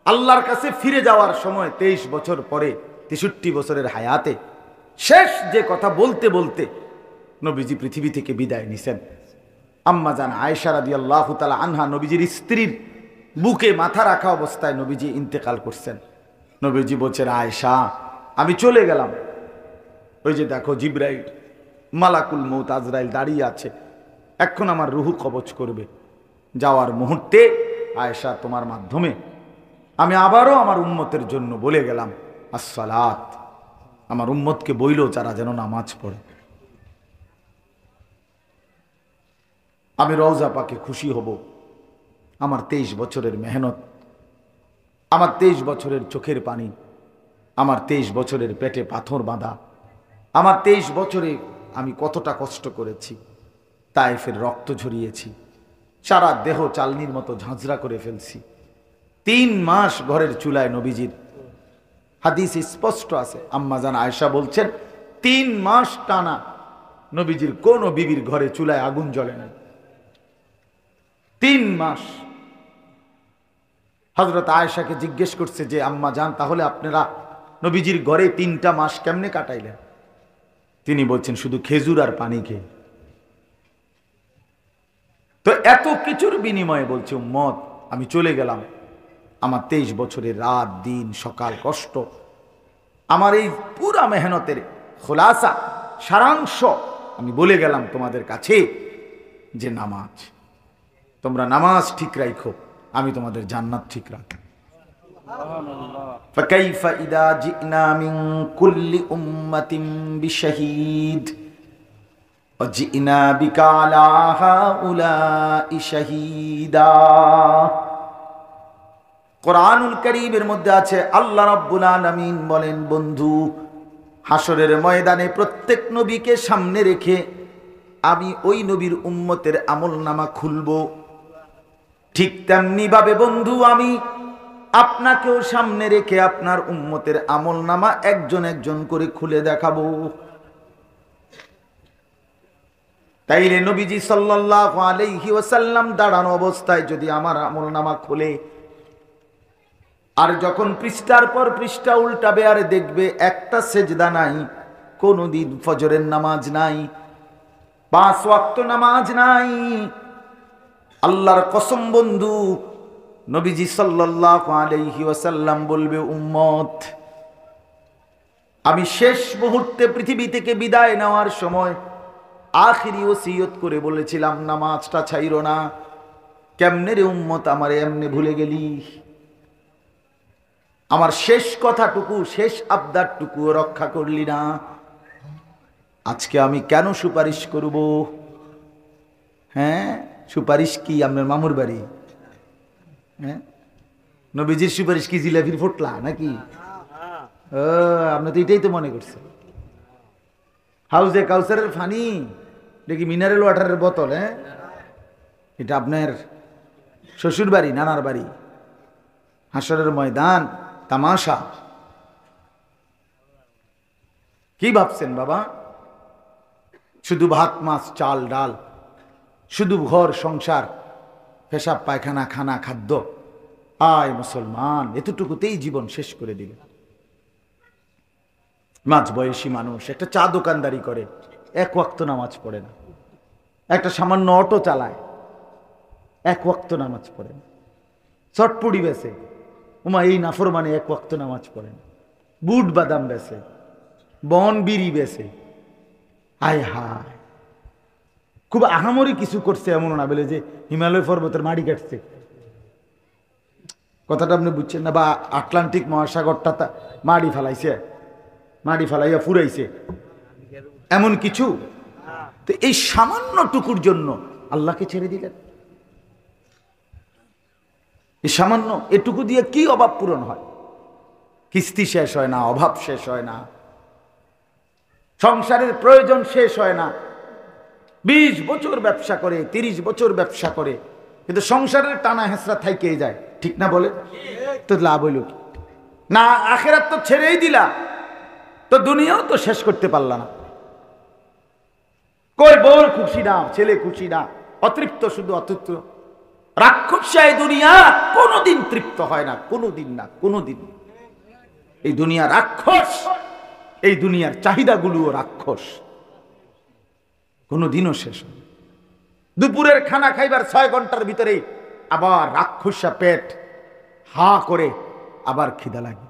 আল্লাহর কাছে ফিরে যাওয়ার সময় 23 বছর পরে, 63 বছরের হায়াতে শেষ যে কথা বলতে বলতে নবীজি পৃথিবী থেকে বিদায় নিছেন। আম্মা জান আয়েশা রাদিয়াল্লাহু তাআলা আনহা, নবীজির স্ত্রীর বুকে মাথা রাখা অবস্থায় নবীজি ইন্তেকাল করছেন। নবীজি বলছেন আয়েশা আমি চলে গেলাম, ওই যে দেখো জিবরাইল, মালাকুল মউত আজরাইল দাঁড়িয়ে আছে, এখন আমার রুহু কবজ করবে। যাওয়ার মুহূর্তে আয়েশা তোমার মাধ্যমে আমি আবারও আমার উম্মতের জন্য বলে গেলাম আসসালাত, আমার উম্মতকে বইল যারা যেন নামাজ পড়ে। আমি রওজা পাকে খুশি হব। আমার 23 বছরের মেহনত, আমার 23 বছরের চোখের পানি, আমার 23 বছরের পেটে পাথর বাঁধা, আমার 23 বছরে আমি কতটা কষ্ট করেছি, তায়েফের রক্ত ঝরিয়েছি, সারা দেহ চালনির মতো ঝাঁঝরা করে ফেলছি, 3 মাস ঘরের চুলায় নবীজির, হাদিস স্পষ্ট আছে। আম্মা জান আয়েশা বলছেন 3 মাস টানা নবীজির কোন বিবির ঘরে চুলায় আগুন জ্বলে না। 3 মাস। হযরত আয়েশাকে জিজ্ঞেস করছে যে আম্মা জান, তাহলে আপনারা নবীজির ঘরে 3টা মাস কেমনে কাটাইলেন? তিনি বলছেন শুধু খেজুর আর পানি খেয়ে। তো এত কিছুর বিনিময়ে বলছে উম্মত, আমি চলে গেলাম, আমার 23 বছরের রাত দিন সকাল কষ্ট, আমার এই পুরা মেহনতের খোলাসা সারাংশ আমি বলে গেলাম তোমাদের কাছে যে নামাজ, তোমরা নামাজ ঠিক রাখো, আমি তোমাদের জান্নাত ঠিক রাখবো। فكيف إذا جئنا من كل أمة بشهيد وجئنا بك على هؤلاء شهيدا। কোরআনুল কারীমের মধ্যে আছে আল্লাহ রাব্বুল আলামিন বলেন, বন্ধু হাসরের ময়দানে প্রত্যেক নবীকে সামনে রেখে আমি ওই নবীর উম্মতের আমলনামা খুলব। ঠিক তেমনি ভাবে বন্ধু আমি আপনাকেও সামনে রেখে আপনার উম্মতের আমলনামা একজন একজন করে খুলে দেখাবো। তাইলে নবীজি সাল্লাল্লাহু আলাইহি ওয়াসাল্লাম দাঁড়ানো অবস্থায় যদি আমার আমলনামা খুলে, আর যখন পৃষ্ঠার পর পৃষ্ঠা উল্টাবে আর দেখবে একটা সেজদা নাই, কোনদিন ফজরের নামাজ নাই, 5 ওয়াক্ত নামাজ নাই, আল্লাহর কসম বন্ধু নবীজি সাল্লাল্লাহু আলাইহি ওয়াসাল্লাম বলবে, উম্মত আমি শেষ মুহূর্তে পৃথিবী থেকে বিদায় নেওয়ার সময় আখিরি ওসিয়ত করে বলেছিলাম নামাজটা ছাইরো না। কেমনে রে উম্মত আমারে এমনি ভুলে গেলি? আমার শেষ কথাটুকু, শেষ আবদারটুকু রক্ষা করলি না। আজকে আমি কেন সুপারিশ করব? হ্যাঁ, সুপারিশ কি আপনার মামুর বাড়ি? হ্যাঁ, নবীজির সুপারিশ কি জিলাপির ফোটলা নাকি? আপনি তো এটাই তো মনে করছেন। হাউজে কাউসারের ফানি দেখি মিনারেল ওয়াটারের বোতল। হ্যাঁ, এটা আপনার শ্বশুর বাড়ি, নানার বাড়ি, হাসরের ময়দান, তামাশা। কি ভাবছেন বাবা? শুধু ভাত মাছ চাল ডাল, শুধু ঘর সংসার, পেশাব পায়খানা, খানা খাদ্য। আয় মুসলমান, এতটুকুতেই জীবন শেষ করে দিবে। মাঝ বয়সী মানুষ একটা চা দোকানদারি করে, 1 ওয়াক্ত নামাজ পড়ে না। একটা সামান্য অটো চালায়, 1 ওয়াক্ত নামাজ পড়ে না। চটপুড়ি বেছে, ওমা এই নাফরমানে 1 ওয়াক্ত নামাজ পড়ে না। বুট বাদাম বেছে, বন বিড়ি বেছে। হায় হায়, খুব আহামরি কিছু করছে এমন না বলে যে হিমালয় পর্বতের মাটি কাটছে। কথাটা আপনি বুঝছেন না? বা আটলান্টিক মহাসাগরটা মাটি ফেলাইছে, মাটি ফেলাইয়া ফুরাইছে, এমন কিছু। তো এই সামান্য টুকুর জন্য আল্লাহকে ছেড়ে দিলেন। এই সামান্য এটুকু দিয়ে কি অভাব পূরণ হয়? কিস্তি শেষ হয় না, অভাব শেষ হয় না, সংসারের প্রয়োজন শেষ হয় না। 20 বছর ব্যবসা করে, 30 বছর ব্যবসা করে, কিন্তু সংসারের টানা হেঁচড়া থাইকেই যায়। ঠিক না বলে? তো লাভ হইল কি? না আখিরাত তো ছেড়েই দিলা, তো দুনিয়াও তো শেষ করতে পারলা না। কই বউর খুশি না, ছেলে খুশি না, অতৃপ্ত, শুধু অতৃপ্ত। রাক্ষসায় দুনিয়া কোনোদিন তৃপ্ত হয় না, কোনোদিন না, কোনোদিন। এই দুনিয়া রাক্ষস, এই দুনিয়ার চাহিদাগুলোও রাক্ষস, কোনোদিনও শেষ হয়। দুপুরের খানা খাইবার 6 ঘন্টার ভিতরেই আবার রাক্ষসা পেট হা করে, আবার খিদা লাগে,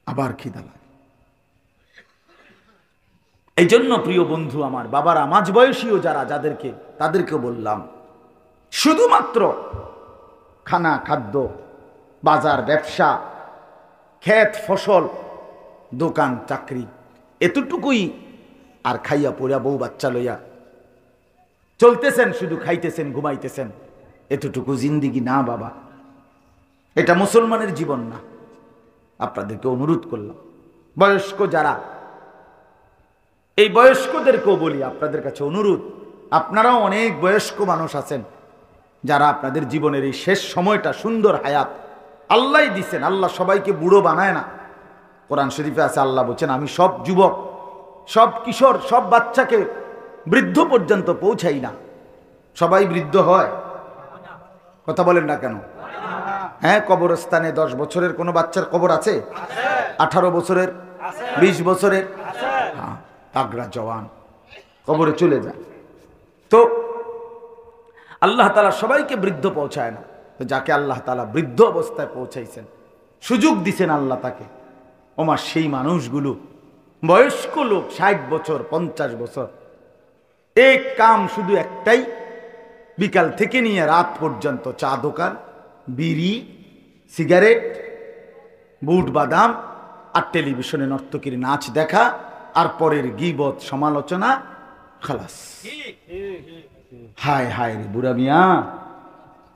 আবার খিদা লাগে। এই জন্য প্রিয় বন্ধু আমার, বাবারা, মাঝ বয়সীও যারা, যাদেরকে, তাদেরকে বললাম শুধুমাত্র খানা খাদ্য, বাজার ব্যবসা, ক্ষেত ফসল, দোকান চাকরি, এতটুকুই। আর খাইয়া পড়িয়া বউ বাচ্চা লইয়া চলতেছেন, শুধু খাইতেছেন, ঘুমাইতেছেন, এতটুকু জিন্দিগি না বাবা। এটা মুসলমানের জীবন না। আপনাদেরকে অনুরোধ করলাম, বয়স্ক যারা, এই বয়স্কদেরকেও বলি, আপনাদের কাছে অনুরোধ, আপনারাও অনেক বয়স্ক মানুষ আছেন, যারা আপনাদের জীবনের এই শেষ সময়টা সুন্দর হায়াত আল্লাহই দিছেন, আল্লাহ সবাইকে বুড়ো বানায় না। কোরআন শরীফে আছে, আল্লাহ বলছেন আমি সব যুবক, সব কিশোর, সব বাচ্চাকে বৃদ্ধ পর্যন্ত পৌঁছাই না। সবাই বৃদ্ধ হয়? কথা বলেন না কেন? হ্যাঁ, কবরস্থানে 10 বছরের কোনো বাচ্চার কবর আছে? 18 বছরের, 20 বছরের, হ্যাঁ, তাগড়া জওয়ান কবরে চলে যায়। তো আল্লাহ তাআলা সবাইকে বৃদ্ধ পৌঁছায় না। তো যাকে আল্লাহ তাআলা বৃদ্ধ অবস্থায় পৌঁছাইছেন, সুযোগ দিছেন আল্লাহ তাকে, ওমা সেই মানুষগুলো বয়স্ক লোক 60 বছর 50 বছর, এক কাম শুধু একটাই, বিকাল থেকে নিয়ে রাত পর্যন্ত চা দোকান, বিড়ি, সিগারেট, বুট বাদাম, আর টেলিভিশনে নর্তকীর নাচ দেখা, আর পরের গীবত সমালোচনা, খালাস। হায় হায় রে বুড়া মিয়া,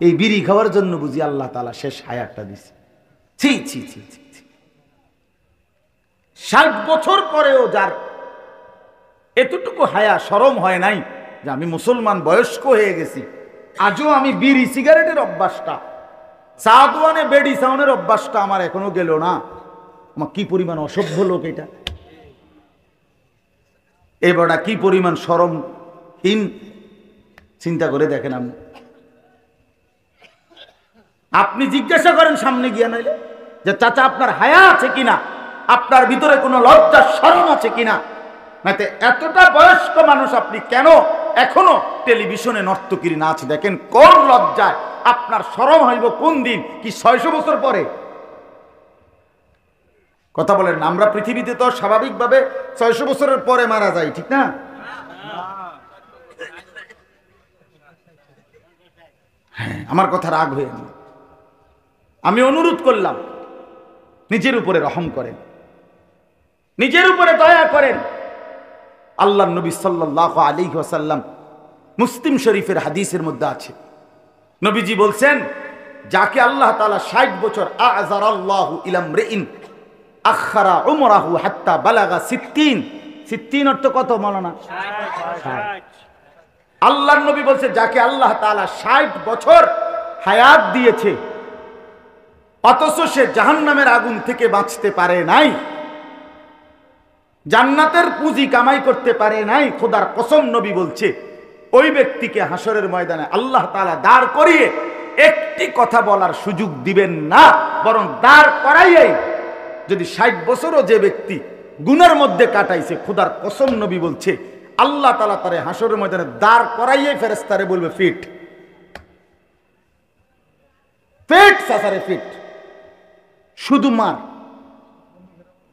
এই বিড়ি খাওয়ার জন্য বুঝি আল্লাহ তাআলা শেষ হায়াতটা দিছে? ছি ছি ছি ছি। 60 বছর পরেও যার এতটুকু হায়া শরম হয় নাই যে আমি মুসলমান, বয়স্ক হয়ে গেছি, আজও আমি বিড়ি সিগারেটের অভ্যাসটা, চা দোয়ানে বেডি সাউনের অভ্যাসটা আমার এখনো গেল না। আমার কি পরিমাণ অসভ্য লোক এটা! এবারটা কি পরিমাণ শরমহীন, চিন্তা করে দেখেন। আপনি জিজ্ঞাসা করেন সামনে গিয়া, নাইলে যে চাচা আপনার হায়া আছে কিনা, আপনার ভিতরে কোনো লজ্জা শরম আছে কিনা, নাইতে এতটা বয়স্ক মানুষ আপনি কেন এখনো টেলিভিশনে নর্তকীর নাচ দেখেন? কোন লজ্জায়? আপনার শরম হইব কোন দিন? কি 600 বছর পরে? কথা বলেন। আমরা পৃথিবীতে তো স্বাভাবিকভাবে 600 বছরের পরে মারা যাই, ঠিক না? হ্যাঁ, আমার কথা রাগ হয়ে না, আমি অনুরোধ করলাম, নিজের উপরে রহম করেন, নিজের উপরে দয়া করেন। আল্লাহর নবী সাল্লাল্লাহু আলাইহি ওয়াসাল্লাম, মুসলিম শরীফের হাদিসের মধ্যে আছে, নবীজি বলছেন, যাকে আল্লাহ তাআলা 60 বছর, আযরাল্লাহু ইলা ইমরিইন আখারা উমরাহু হাত্তা বালাগা 60। 60 অর্থ কত মাওলানা? 60। আল্লাহর নবী বলছে, যাকে আল্লাহ তাআলা 60 বছর হায়াত দিয়েছে, অথচ সে জাহান্নামের আগুন থেকে বাঁচতে পারে নাই, জান্নাতের পুঁজি কামাই করতে পারে নাই, খোদার কসম নবী বলছে, ওই ব্যক্তিকে হাসরের ময়দানে আল্লাহ তাআলা দাঁড় করিয়ে একটি কথা বলার সুযোগ দিবেন না, বরং দাঁড় করাইয়াই, যদি 60 বছরও যে ব্যক্তি গুনার মধ্যে কাটাইছে, খোদার কসম নবী বলছে, আল্লাহ তাআলা তারে হাসরের ময়দানে দাঁড় করাইয়াই ফেরেশতারে বলবে, ফিট ফিট সাসারে ফিট, শুধু মার,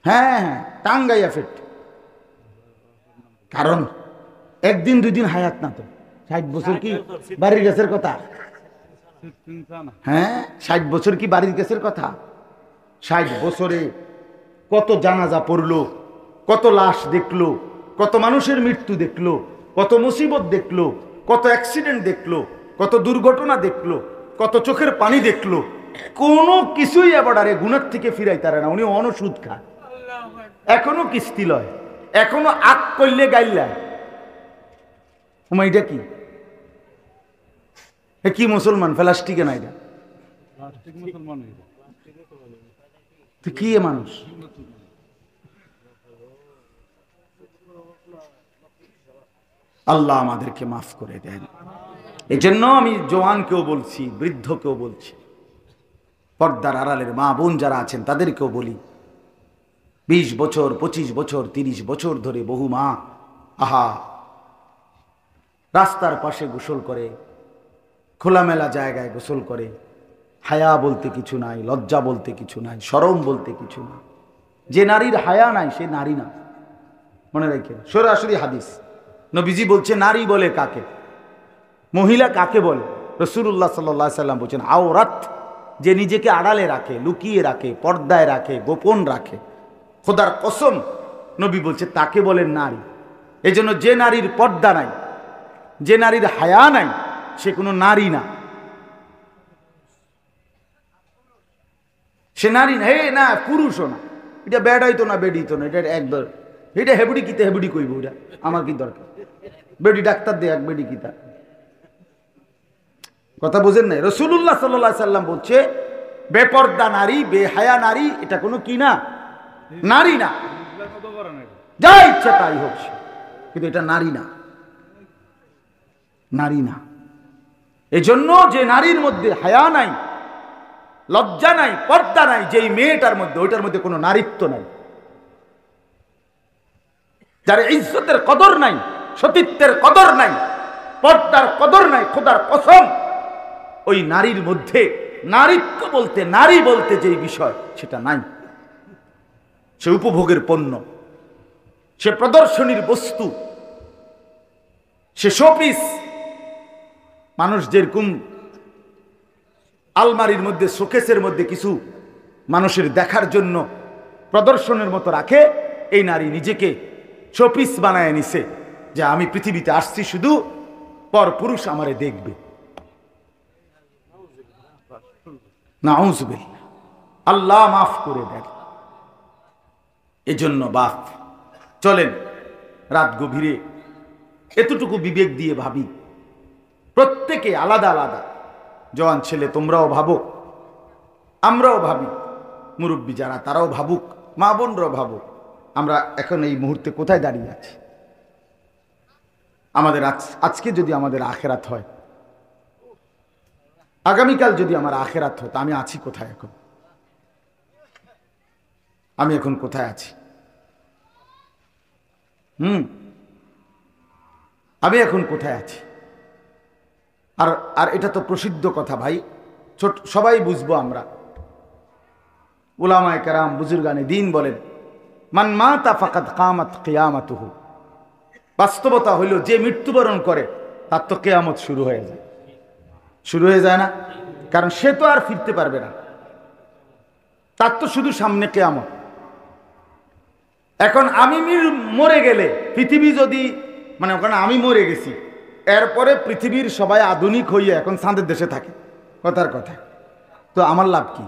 হ্যাঁ হ্যাঁ টাঙ্গাইয়া ফিট। কারণ একদিন 2 দিন হায়াত না তো। 60 বছর কি বাড়ির গাছের কথা? হ্যাঁ, 60 বছর কি বাড়ির গাছের কথা? 60 বছরে কত জানাজা পড়লো, কত লাশ দেখলো, কত মানুষের মৃত্যু দেখলো, কত মুসিবত দেখলো, কত অ্যাক্সিডেন্ট দেখলো, কত দুর্ঘটনা দেখলো, কত চোখের পানি দেখলো, কোনো কিছুই এবারে গুনার থেকে ফিরাইতারে না। উনি অনসুদ খায়, এখনো কিস্তি লয়, এখনো আগ করলে গাইলায়। ওমা এটা কি? কি মুসলমান? প্লাস্টিকে না, এটা কি মানুষ? আল্লাহ আমাদেরকে মাফ করে দেন। এই জন্য আমি জওয়ানকেও বলছি, বৃদ্ধকেও বলছি, পর্দার আড়ালের মা বোন যারা আছেন তাদেরকেও বলি, 20 বছর 25 বছর 30 বছর ধরে বহু মা আহা রাস্তার পাশে গোসল করে, খোলামেলা জায়গায় গোসল করে, হায়া বলতে কিছু নাই, লজ্জা বলতে কিছু নাই, শরম বলতে কিছু নাই। যে নারীর হায়া নাই সে নারী না, মনে রাখেন। সরাসরি হাদিস, নবীজি বলছে, নারী বলে কাকে, মহিলা কাকে বলে? রাসূলুল্লাহ সাল্লাল্লাহু আলাইহি সাল্লাম বলছেন, আওরাত, যে নিজেকে আড়ালে রাখে, লুকিয়ে রাখে, পর্দায় রাখে, গোপন রাখে। খোদার কসম নবী বলছে তাকে বলেন নারী। এই জন্য যে নারীর পর্দা নাই, যে নারীর হায়া নাই, সে কোনো নারী না, সে নারী না। হে না, পুরুষও না, এটা বেড়াইতো না, বেডিতো না, এটা একবার, এটা হেবুড়ি কিতে হেবুড়ি কইব, ওটা আমার কি দরকার? বেডি ডাক্তার দে, এক বেডি কিতা কথা বুঝেন নাই? রাসূলুল্লাহ সাল্লাল্লাহু আলাইহি সাল্লাম বলছে বেপর্দা নারী, বেহায়া নারী এটা কোনো কি না, নারী না, যা ইচ্ছা তাই হোক, কিন্তু এটা নারী না, নারী না। এজন্য যে নারীর মধ্যে হায়া নাই, লজ্জা নাই, পর্দা নাই, যেই মেয়েটার মধ্যে, ওইটার মধ্যে কোনো নারীত্ব নাই, যার ইজ্জতের কদর নাই, সতীত্বের কদর নাই, পর্দার কদর নাই, খোদার কসম ওই নারীর মধ্যে নারীত্ব বলতে, নারী বলতে যেই বিষয় সেটা নাই। সে উপভোগের পণ্য, সে প্রদর্শনীর বস্তু, সে শোপিস। মানুষ যেরকম আলমারির মধ্যে, শোকেসের মধ্যে কিছু মানুষের দেখার জন্য প্রদর্শনের মতো রাখে, এই নারী নিজেকে শোপিস বানায় নিছে যে আমি পৃথিবীতে আসছি শুধু পর পুরুষ আমারে দেখবে। নাউযুবিল্লাহ, আল্লাহ মাফ করে দেন। এজন্য বাপ চলেন রাত গভীরে এতটুকু বিবেক দিয়ে ভাবি, প্রত্যেকে আলাদা আলাদা। জওয়ান ছেলে তোমরাও ভাবো, আমরাও ভাবি, মুরব্বী যারা তারাও ভাবুক, মা বোনরাও ভাবুক, আমরা এখন এই মুহূর্তে কোথায় দাঁড়িয়ে আছি। আমাদের আজকে যদি আমাদের আখেরাত হয়, আগামীকাল যদি আমার আখেরাত হয়, তা আমি আছি কোথায়? এখন আমি এখন কোথায় আছি? আমি এখন কোথায় আছি? আর আর এটা তো প্রসিদ্ধ কথা ভাই, ছোট সবাই বুঝবো আমরা। উলামায়ে কেরাম, বুজুর্গানে দ্বীন বলেন, মান মাতা ফাকাদ কামাত কিয়ামাতুহু। বাস্তবতা হইল যে মৃত্যুবরণ করে তার তো কিয়ামত শুরু হয়ে যায়। শুরু হয়ে যায় না? কারণ সে তো আর ফিরতে পারবে না, তার তো শুধু সামনে কিয়ামত। এখন আমি মরে গেলে পৃথিবী যদি, মানে ওখানে আমি মরে গেছি, এরপরে পৃথিবীর সবাই আধুনিক হইয়া এখন চাঁদের দেশে থাকে, কথার কথা, তো আমার লাভ কি?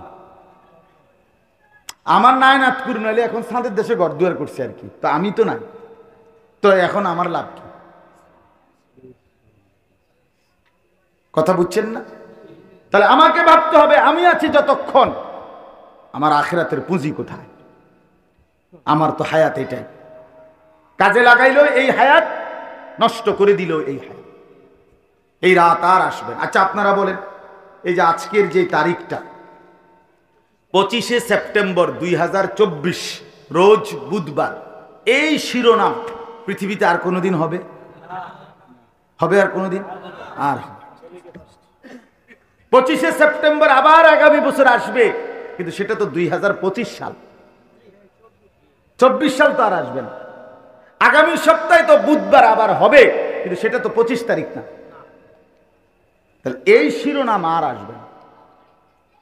আমার নাই নাতকুর নাইলে এখন চাঁদের দেশে ঘর দুয়ার করছে আর কি, তো আমি তো নাই, তো এখন আমার লাভ কি? কথা বুঝছেন না? তাহলে আমাকে ভাবতে হবে আমি আছি যতক্ষণ, আমার আখিরাতের পুঁজি কোথায়? আমার তো হায়াত এটাই, কাজে লাগাইলো এই হায়াত, নষ্ট করে দিল এই হায়াত, এই রাত আর আসবেন। আচ্ছা আপনারা বলেন, এই যে আজকের যে তারিখটা 25শে সেপ্টেম্বর 2024, রোজ বুধবার, এই শিরোনাম পৃথিবীতে আর কোনোদিন হবে? হবে আর কোনোদিন? আর 25শে সেপ্টেম্বর আবার আগামী বছর আসবে, কিন্তু সেটা তো 2025 সাল, 24 সাল তো আর আসবে না। আগামী সপ্তাহে তো বুধবার আবার হবে, কিন্তু সেটা তো 25 তারিখ না। তাহলে এই শিরোনাম আর আসবে না,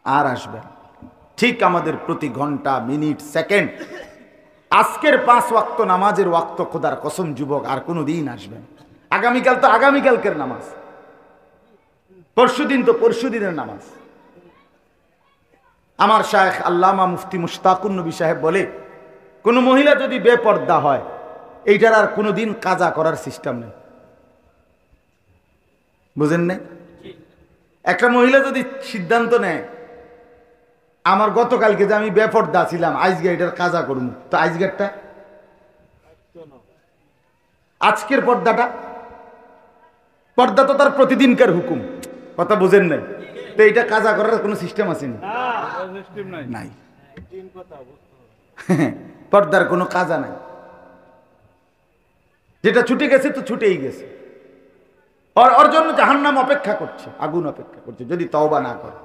আর আসবে না। ঠিক আমাদের প্রতি ঘন্টা, মিনিট, সেকেন্ড, আজকের 5 ওয়াক্ত নামাজের ওয়াক্ত, খোদার কসম যুবক, আর কোনো দিন আসবে না। আগামীকাল তো আগামীকালকের নামাজ, পরশুদিন তো পরশুদিনের নামাজ। আমার শায়েখ আল্লামা মুফতি মুশতাকুন নবী সাহেব বলে, কোন মহিলা যদি বেপর্দা হয়, এইটার আর কোনোদিন কাজা করার সিস্টেম নেই। বুঝেন নাই? একটা মহিলা যদি সিদ্ধান্ত নেয়, আমার গতকালকে যে আমি বেপর্দা ছিলাম, আজকে এটার কাজা করুন, তো আজকেরটা, আজকের পর্দা তো তার প্রতিদিনকার হুকুম। কথা বুঝেন নাই? তো এটা কাজা করার কোনো সিস্টেম আছে নাই? পর্দার কোনো কাজা নাই, যেটা ছুটে গেছে তো ছুটেই গেছে। ওর জন্য জাহান্নাম অপেক্ষা করছে, আগুন অপেক্ষা করছে, যদি তওবা না করে,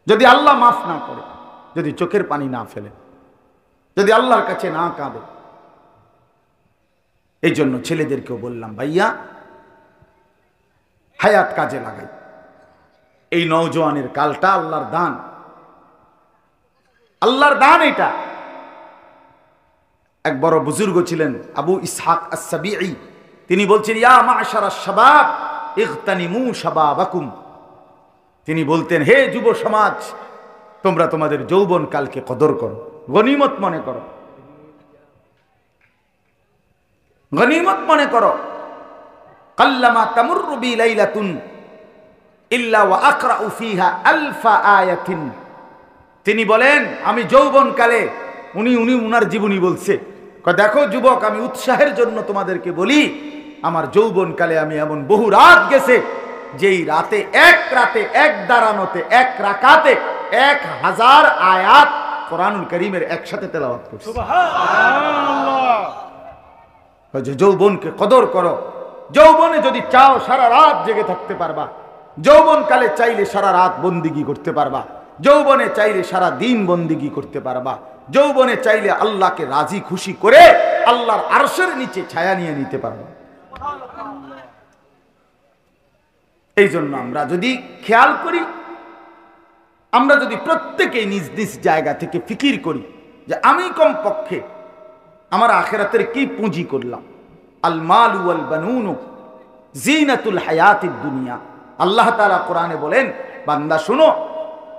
যদি আল্লাহ মাফ না করে, যদি চোখের পানি না ফেলে, যদি আল্লাহর কাছে না কাঁদে। এই জন্য ছেলেদেরকেও বললাম, ভাইয়া হায়াত কাজে লাগাই। এই নওজোয়ানের কালটা আল্লাহর দান, আল্লাহর দান। এটা এক বড় বুজুর্গ ছিলেন আবু ইসহাক আস-সাবিঈ, তিনি বলছেন, ইয়া মা'শারাশ শাবাব ইগতানিমু শাবাবাকুম। তিনি বলতেন, হে যুব সমাজ, তোমরা তোমাদের যৌবন কালকে কদর করো, গনিমত মনে করো, গনিমত মনে করো। কাল্লামা তামুররু বি লাইলাতুন ইল্লা ওয়া আকরাউ ফিহা আলফা আয়াতিন। তিনি বলেন আমি যৌবনকালে, উনি উনার জীবনী বলছে, দেখো যুবক, আমি উৎসাহের জন্য তোমাদেরকে বলি, আমার যৌবনকালে আমি এমন বহু রাত গেছে যেই রাতে এক দাঁড়ানোতে, এক রাকাতে 1000 আয়াত কোরআনুল কারীমের একসাথে তেলাওয়াত করছি। সুবহানাল্লাহ। যৌবনকে কদর করো। যৌবনে যদি চাও সারা রাত জেগে থাকতে পারবা, যৌবনকালে চাইলে সারা রাত বন্দিগি করতে পারবা, যৌবনে চাইলে সারা দিন বন্দিগি করতে পারবা, যৌবনে চাইলে আল্লাহকে রাজি খুশি করে আল্লাহর আরশের নিচে ছায়া নিয়ে নিতে পারবা। এই জন্য আমরা যদি খেয়াল করি, আমরা যদি প্রত্যেকেই নিজ নিজ জায়গা থেকে ফিকির করি যে আমি কমপক্ষে আমার আখিরাতের কি পুঁজি করলাম। আল মালু ওয়াল বানুনু জিনাতুল হায়াতিদ দুনিয়া। আল্লাহ তাআলা কোরআনে বলেন, বান্দা শুনো,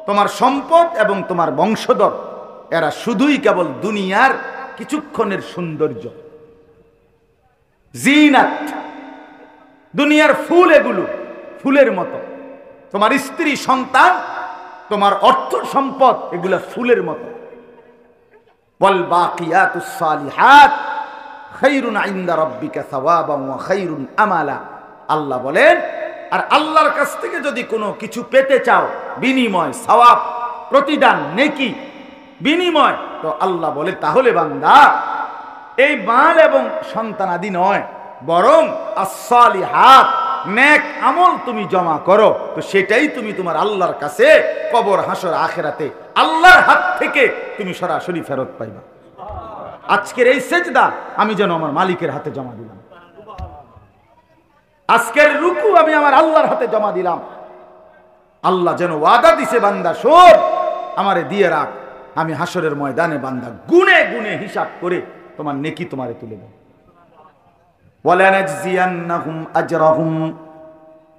তোমার সম্পদ এবং তোমার বংশধর এরা শুধুই কেবল দুনিয়ার কিছুক্ষণের সৌন্দর্য, জিনাত, দুনিয়ার ফুল, এগুলো ফুলের মতো। তোমার স্ত্রী, সন্তান, তোমার অর্থ সম্পদ, এগুলো ফুলের মতো। ওয়াল বাকিয়াতুস সালিহাত খায়রুন ইনদা রাব্বিকা সাওয়াবান ওয়া খায়রুন আমালা। আল্লাহ বলেন, আর আল্লাহর কাছ থেকে যদি কোনো কিছু পেতে চাও, বিনিময়, সওয়াব, প্রতিদান, নেকি, বিনিময়, তো আল্লাহ বলে তাহলে বান্দা এই মাল এবং সন্তানাদি নয়, বরং as-সালিহাত, নেক আমল তুমি জমা করো, তো সেটাই তুমি তোমার আল্লাহর কাছে কবর, হাসর, আখিরাতে আল্লাহর হাত থেকে তুমি সরাসরি ফেরত পাইবা। আজকের এই সেজদা আমি যেন আমার মালিকের হাতে জমা দিলাম, আজকের রুকু আমি আমার আল্লাহর হাতে জমা দিলাম। আল্লাহ যেন ওয়াদা দিছে, বান্দা শোন, আমারে দিয়ে রাখ, আমি হাসরের ময়দানে বান্দা গুনে গুনে হিসাব করে তোমার নেকি তোমারে তুলে দেব। ওয়ালানাজজিয়ান্নাহুম আজরাহুম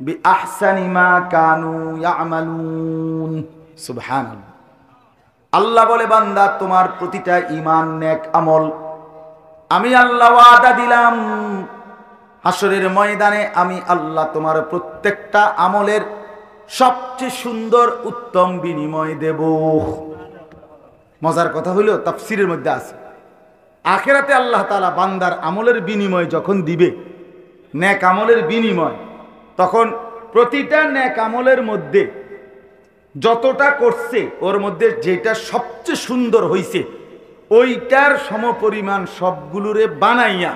বিআহসানি মা কানু ইয়ামালুন। সুবহানাল্লাহ। আল্লাহ বলে, বান্দা তোমার প্রতিটা ঈমান, নেক আমল আমি আল্লাহ ওয়াদা দিলাম, হাসরের ময়দানে আমি আল্লাহ তোমার প্রত্যেকটা আমলের সবচেয়ে সুন্দর উত্তম বিনিময় দেব। মজার কথা হইল, তাফসীরের মধ্যে আছে, আখিরাতে আল্লাহ তাআলা বান্দার আমলের বিনিময় যখন দিবে, নেক আমলের বিনিময়, তখন প্রতিটা নেক আমলের মধ্যে যতটা করছে ওর মধ্যে যেটা সবচেয়ে সুন্দর হইছে ওইটার সমপরিমাণ সবগুলোরে বানাইয়া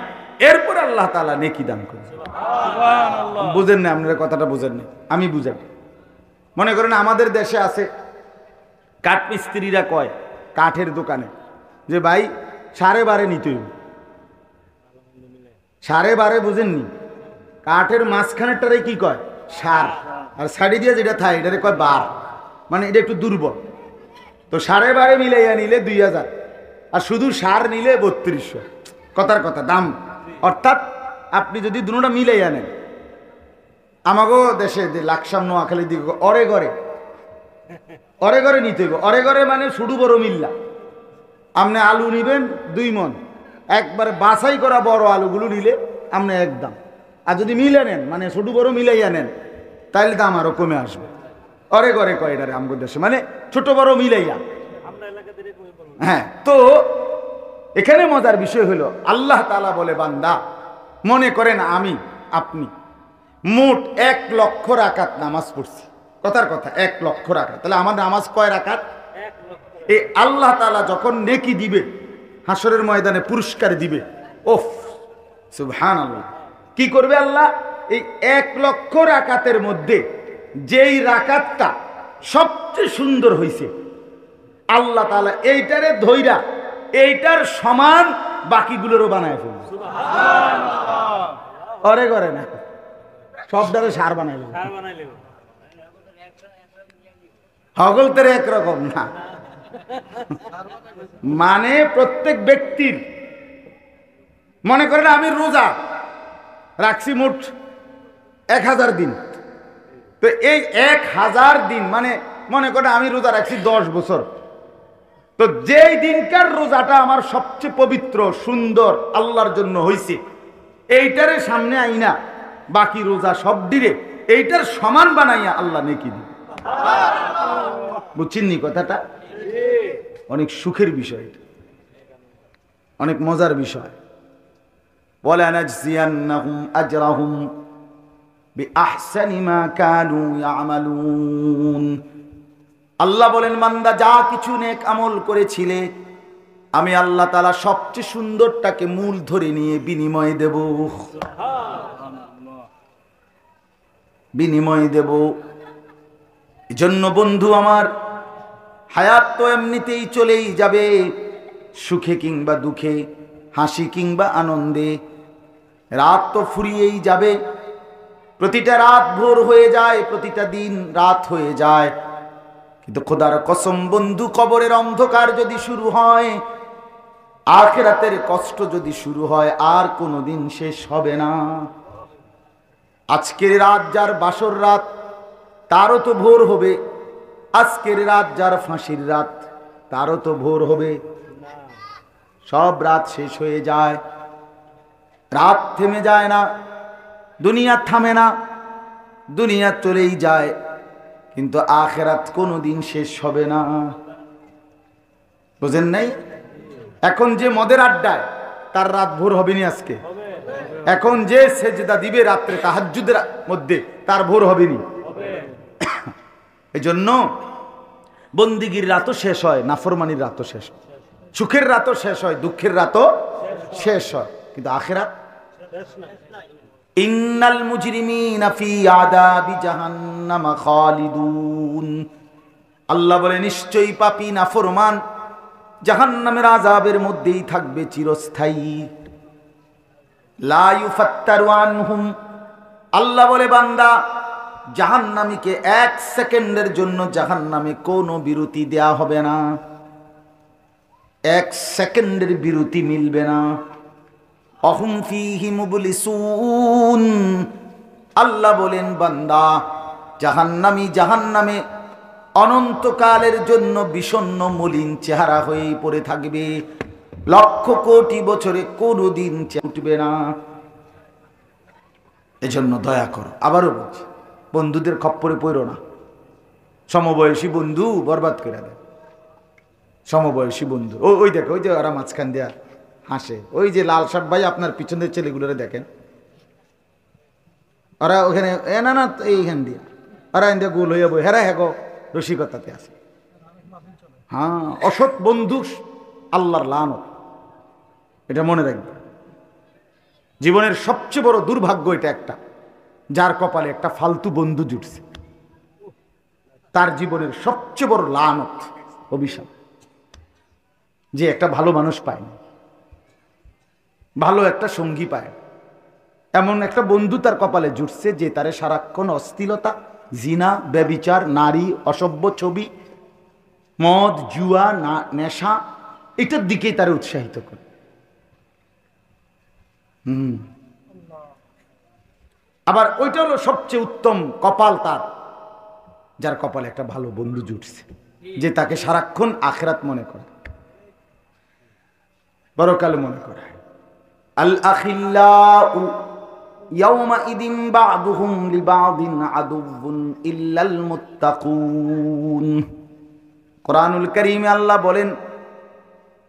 এরপর আল্লাহ তাআলা নেকি দান করে। সুবহানাল্লাহ। বুঝেন না আপনারা কথাটা? বুঝেন না? আমি বুঝাই। মনে করেন আমাদের দেশে আছে কাঠ মিস্ত্রিরা কয় কাঠের দোকানে যে ভাই 12.5 নিতে হইব। 12.5 বুঝেননি? কাঠের মাঝখানেরটারে কি কয়? সার। আর সাড়ি দিয়ে যেটা থাকে এটারে কয় বার, মানে এটা একটু দুর্বল। তো 12.5 মিলাইয়া নিলে 2000, আর শুধু সার নিলে 3200। কথার কথা দাম। অর্থাৎ আপনি যদি দুটোটা মিলাইয়া নেন, আমাগো দেশে যে লাকসাম, নোয়াখালী দিকে অরে ঘরে নিতে হইব। অরে ঘরে মানে শুধু বড় মিল্লা। আপনি আলু নিবেন 2 মণ, একবারে বাছাই করা বড় আলুগুলো নিলে আপনি একদম। আর যদি মিলে নেন, মানে ছোট বড় মিলাইয়া নেন, তাহলে দাম আরো কমে আসবে। অরে ঘরে কয় এটারে আমাদের দেশে, মানে ছোট বড় মিলাইয়া। হ্যাঁ, তো এখানে মজার বিষয় হলো আল্লাহ তাআলা বলে, বান্দা মনে করেন আমি আপনি মোট 1 লক্ষ রাকাত নামাজ পড়ছি। কথার কথা 1 লক্ষ রাকাত, তাহলে আমার নামাজ কয় রাকাত? 1 লক্ষ। এই আল্লাহ তাআলা যখন নেকি দিবে, হাসরের ময়দানে পুরস্কার দিবে, ওফ সুবহানাল্লাহ, কি করবে আল্লাহ? এই 1 লক্ষ রাকাতের মধ্যে যেই রাকাতটা সবচেয়ে সুন্দর হইছে, আল্লাহ তাআলা এইটারে ধইরা এইটার সমান বাকিগুলোরও বানায় ফেলবে। সুবহানাল্লাহ। অরে করে না, সবটারে সার বানাইল। হগল তেরে একরকম না, মানে প্রত্যেক ব্যক্তির, মনে করেন আমি রোজা রাখছি মোট 1000 দিন, তো এই 1000 দিন মানে মনে করেন আমি রোজা রাখছি 10 বছর, তো যেই দিনকার রোজাটা আমার সবচেয়ে পবিত্র সুন্দর আল্লাহর জন্য হইছে, এইটারে সামনে আইনা বাকি রোজা সব দিলে এইটার সমান বানাইয়া আল্লাহ নেকি দিবে। বুঝছেন নি কথাটা? অনেক সুখের বিষয়, অনেক মজার বিষয়। ওয়ালানাজজিয়ান্নাহুম আজরাহুম বিআহসানি মা কানু ইয়ামালুন। আল্লাহ বলেন, বান্দা যা কিছু নেক আমল করেছিলে আমি আল্লাহ তাআলা সবচেয়ে সুন্দরটাকে মূল ধরে নিয়ে বিনিময় দেব, বিনিময় দেব। এজন্য বন্ধু আমার, হায়াত তো এমনিতেই চলেই যাবে, সুখে কিংবা দুঃখে, হাসি কিংবা আনন্দে। রাত তো ফুরিয়েই যাবে, প্রতিটা রাত ভোর হয়ে যায়, প্রতিটা দিন রাত হয়ে যায়। কিন্তু খোদার কসম বন্ধু, কবরের অন্ধকার যদি শুরু হয়, আখিরাতের কষ্ট যদি শুরু হয়, আর কোনোদিন শেষ হবে না। আজকের রাত যার বাসর রাত, তারও তো ভোর হবে। আজকের রাত যার ফাঁসির রাত, তারও তো ভোর হবে। সব রাত শেষ হয়ে যায়, রাত থেমে যায় না, দুনিয়া থামে না, দুনিয়া চলেই যায়, কিন্তু আখিরাত কোনোদিন শেষ হবে না। বুঝেন নাই? এখন যে মদের আড্ডায়, তার রাত ভোর হবে নি আজকে। এখন যে সেজদা দিবে রাত্রে তাহাজ্জুদের মধ্যে, তার ভোর হবে নি। এই জন্য বন্দিগির রাতও শেষ হয়, নাফরমানির রাতও শেষ হয়, সুখের রাতও শেষ হয়, দুঃখের রাতও শেষ হয়, কিন্তু আখিরাত ইন্নাল মুজরিমিনা ফি আযাবি জাহান্নাম খালিদুন। আল্লাহ বলে, নিশ্চয়ই পাপী নাফরমান জাহান্নামের আযাবের মধ্যেই থাকবে চিরস্থায়ী। লা ইউফাত্তারু আনহুম। আল্লাহ বলে, বান্দা জাহান্নামীকে এক সেকেন্ডের জন্য জাহান্নামে কোনো বিরতি দেয়া হবে না, এক সেকেন্ডের বিরতি মিলবে না। অহুম ফীহি মুবলিসুন। আল্লাহ বলেন, বান্দা জাহান্নামী জাহান্নামে অনন্তকালের জন্য বিষণ্ণ মলিন চেহারা হয়েই পড়ে থাকবে, লক্ষ কোটি বছরে কোনোদিন উঠবে না। এজন্য দয়া করো, আবারও বলছি, বন্ধুদের খপ্পরে পড়ো না। সমবয়সী বন্ধু বরবাদ করে দেয়। সমবয়সী বন্ধু, ওই দেখো, ওই যে ওরা মাঝখান দেয়া হাসে, ওই যে লাল শার্ট ভাই, আপনার পিছনের ছেলেগুলোরে দেখেন, ওরা ওখানে না না এইখান দিয়ে ওরা ইন্ডিয়া গোল হইয়া বই, হেরা হ্যাগো রসিকতাতে আছে। হ্যাঁ, অসৎ বন্ধু আল্লাহর লানত, এটা মনে রাখবে। জীবনের সবচেয়ে বড় দুর্ভাগ্য এটা একটা, যার কপালে একটা ফালতু বন্ধু জুটছে, তার জীবনের সবচেয়ে বড় লানত, অভিশাপ, যে একটা ভালো মানুষ পায় না, ভালো একটা সঙ্গী পায়, এমন একটা বন্ধু তার কপালে জুটছে যে তারে সারাক্ষণ অশ্লীলতা, জিনা, ব্যভিচার, নারী, অসভ্য ছবি, মদ, জুয়া, নেশা, এটার দিকেই তারে উৎসাহিত করে। আবার ওইটা হলো সবচেয়ে উত্তম কপাল তার, যার কপালে একটা ভালো বন্ধু জুটছে, যে তাকে সারাক্ষণ আখিরাত মনে করে, পরকাল মনে করে। আল আখিল্লাউ ইয়াওমাইদিন বা'দুহুম লিবা'দিন আদুউন ইল্লাল মুত্তাকুন। কোরআনুল কারীমে আল্লাহ বলেন,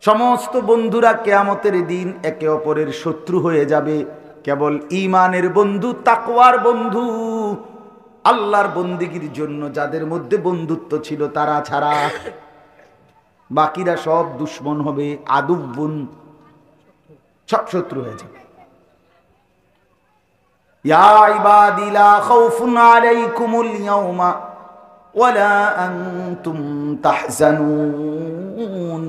সমস্ত বন্ধুরা কিয়ামতের দিন একে অপরের শত্রু হয়ে যাবে, কেবল ঈমানের বন্ধু, তাকওয়ার বন্ধু, আল্লাহর বন্দেগীর জন্য যাদের মধ্যে বন্ধুত্ব ছিল তারা ছাড়া বাকিরা সব দুশমন হবে, আদুউন, সব শত্রু হয়ে যাবে। ইয়া ইবাদি লা খাউফুন আলাইকুমুল ইয়াওমা ওয়ালা আনতুম তাহজানুন।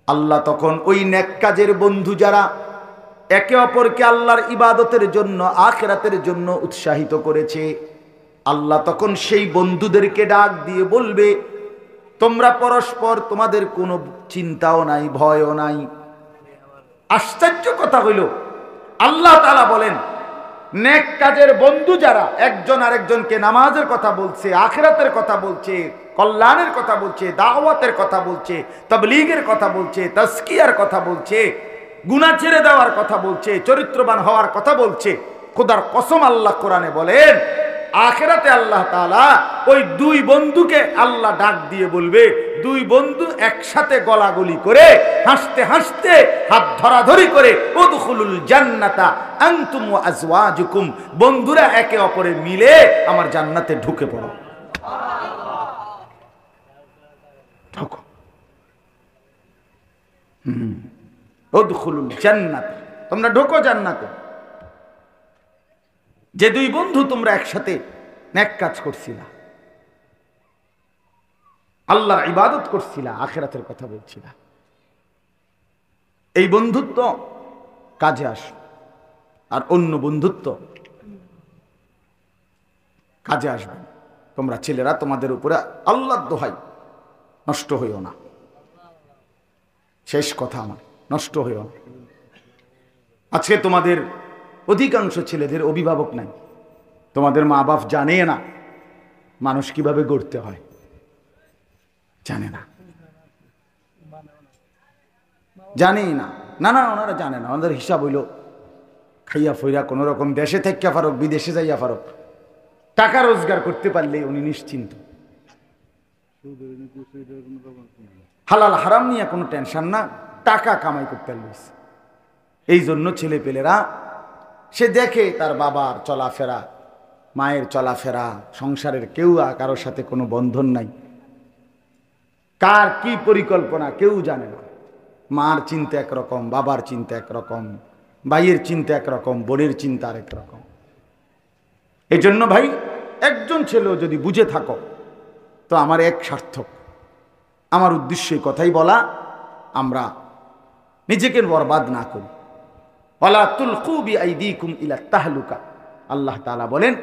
আল্লাহ তখন ওই নেক কাজের বন্ধু যারা একে অপরকে আল্লাহর ইবাদতের জন্য, আখিরাতের জন্য উৎসাহিত করেছে, আল্লাহ তখন সেই বন্ধুদেরকে ডাক দিয়ে বলবে, তোমরা পরস্পর, তোমাদের কোনো চিন্তাও নাই, ভয়ও নাই। আশ্চর্য কথা হইল, আল্লাহ তাআলা বলেন, নেক কাজের বন্ধু যারা একজন আরেকজনকে নামাজের কথা বলছে, আখিরাতের কথা বলছে, কল্যাণের কথা বলছে, দাওয়াতের কথা বলছে, তাবলীগের কথা বলছে, তাজকিয়ার কথা বলছে, গুনাহ ছেড়ে দেওয়ার কথা বলছে, চরিত্রবান হওয়ার কথা বলছে, খোদার কসম আল্লাহ কোরআনে বলেন, আখিরাতে আল্লাহ তাআলা ওই দুই বন্ধুকে আল্লাহ ডাক দিয়ে বলবে, দুই বন্ধু একসাথে গলাগলি করে হাসতে হাসতে হাত ধরাধরি করে উদখুলুল জান্নাতা আনতুম ওয়া আজওয়াজুকুম, বন্ধুরা একে অপরে মিলে আমার জান্নাতে ঢুকে পড়ো। ঢোকো। উদখুলুল জান্নাত, তোমরা ঢোকো জান্নাতে। যে দুই বন্ধু তোমরা একসাথে নেক কাজ করছিলা, আল্লাহর ইবাদত করছিলা, আখিরাতের কথা বলছিলা, এই বন্ধুত্ব কাজে আস। আর অন্য বন্ধুত্ব কাজে আসবে। তোমরা ছেলেরা তোমাদের উপরে আল্লাহর দোহাই নষ্ট হইও না। শেষ কথা আমার, নষ্ট হইও না। আজকে তোমাদের অধিকাংশ ছেলেদের অভিভাবক নাই, তোমাদের মা বাপ জানে না মানুষ কিভাবে গড়তে হয়, জানে না, জানেই না। না না, ওনারা জানে না। ওনাদের হিসাব হইল খাইয়া ফইরা কোন রকম দেশে থেকে ফারুক, বিদেশে যাইয়া ফারুক, টাকা রোজগার করতে পারলে উনি নিশ্চিন্ত। হালাল হারাম নিয়ে কোনো টেনশন না, টাকা কামাই করতে পারলিস। এই জন্য ছেলে পেলেরা সে দেখে তার বাবার চলাফেরা, মায়ের চলাফেরা, সংসারের কেউ কারোর সাথে কোনো বন্ধন নাই, কার কি পরিকল্পনা কেউ জানে না। মার চিন্তা একরকম, বাবার চিন্তা একরকম, ভাইয়ের চিন্তা একরকম, বোনের চিন্তা আরেক রকম। এই জন্য ভাই, একজন ছেলেও যদি বুঝে থাকো তো আমার এক সার্থক। আমার উদ্দেশ্য এই কথাই বলা, আমরা নিজেকে বরবাদ না করি। ওয়ালা তুলকু বিআইদিকুম ইলা তাহলুকা, আল্লাহ তাআলা বলেন,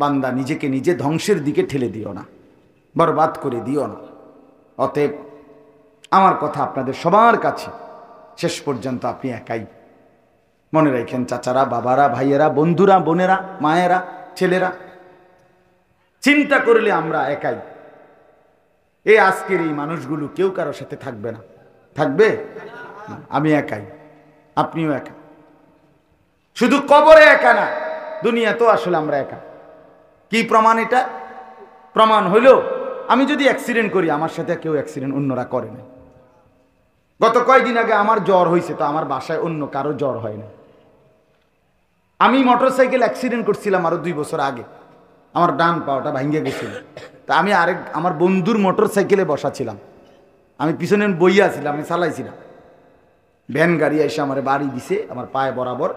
বান্দা নিজেকে নিজে ধ্বংসের দিকে ঠেলে দিও না, বরবাদ করে দিও না। অতএব আমার কথা আপনাদের সবার কাছে, শেষ পর্যন্ত আপনি একাই। মনে রাখেন চাচারা, বাবারা, ভাইয়েরা, বন্ধুরা, বোনেরা, মায়েরা, ছেলেরা, চিন্তা করলে আমরা একাই। এই আজকের এই মানুষগুলো কেউ কারোর সাথে থাকবে না, থাকবে? আমি একাই, আপনিও একা। শুধু কবরে একা না, দুনিয়া তো আসলে আমরা একা। কি প্রমাণ? এটা প্রমাণ হইল, আমি যদি অ্যাক্সিডেন্ট করি, আমার সাথে কেউ অ্যাক্সিডেন্ট অন্যরা করে না। গত কয়েকদিন আগে আমার জ্বর হয়েছে, তো আমার বাসায় অন্য কারো জ্বর হয় না। আমি মোটরসাইকেল অ্যাক্সিডেন্ট করছিলাম আরো 2 বছর আগে, আমার ডান পাওটা ভাঙ্গে গেছিল। তা আমি আমার বন্ধুর মোটরসাইকেলে বসা ছিলাম, আমি পিছনে বইয়া ছিলাম, আমি চালাইছিলাম। ভ্যান গাড়ি এসে আমার বাড়ি দিছে, আমার পায়ে বরাবর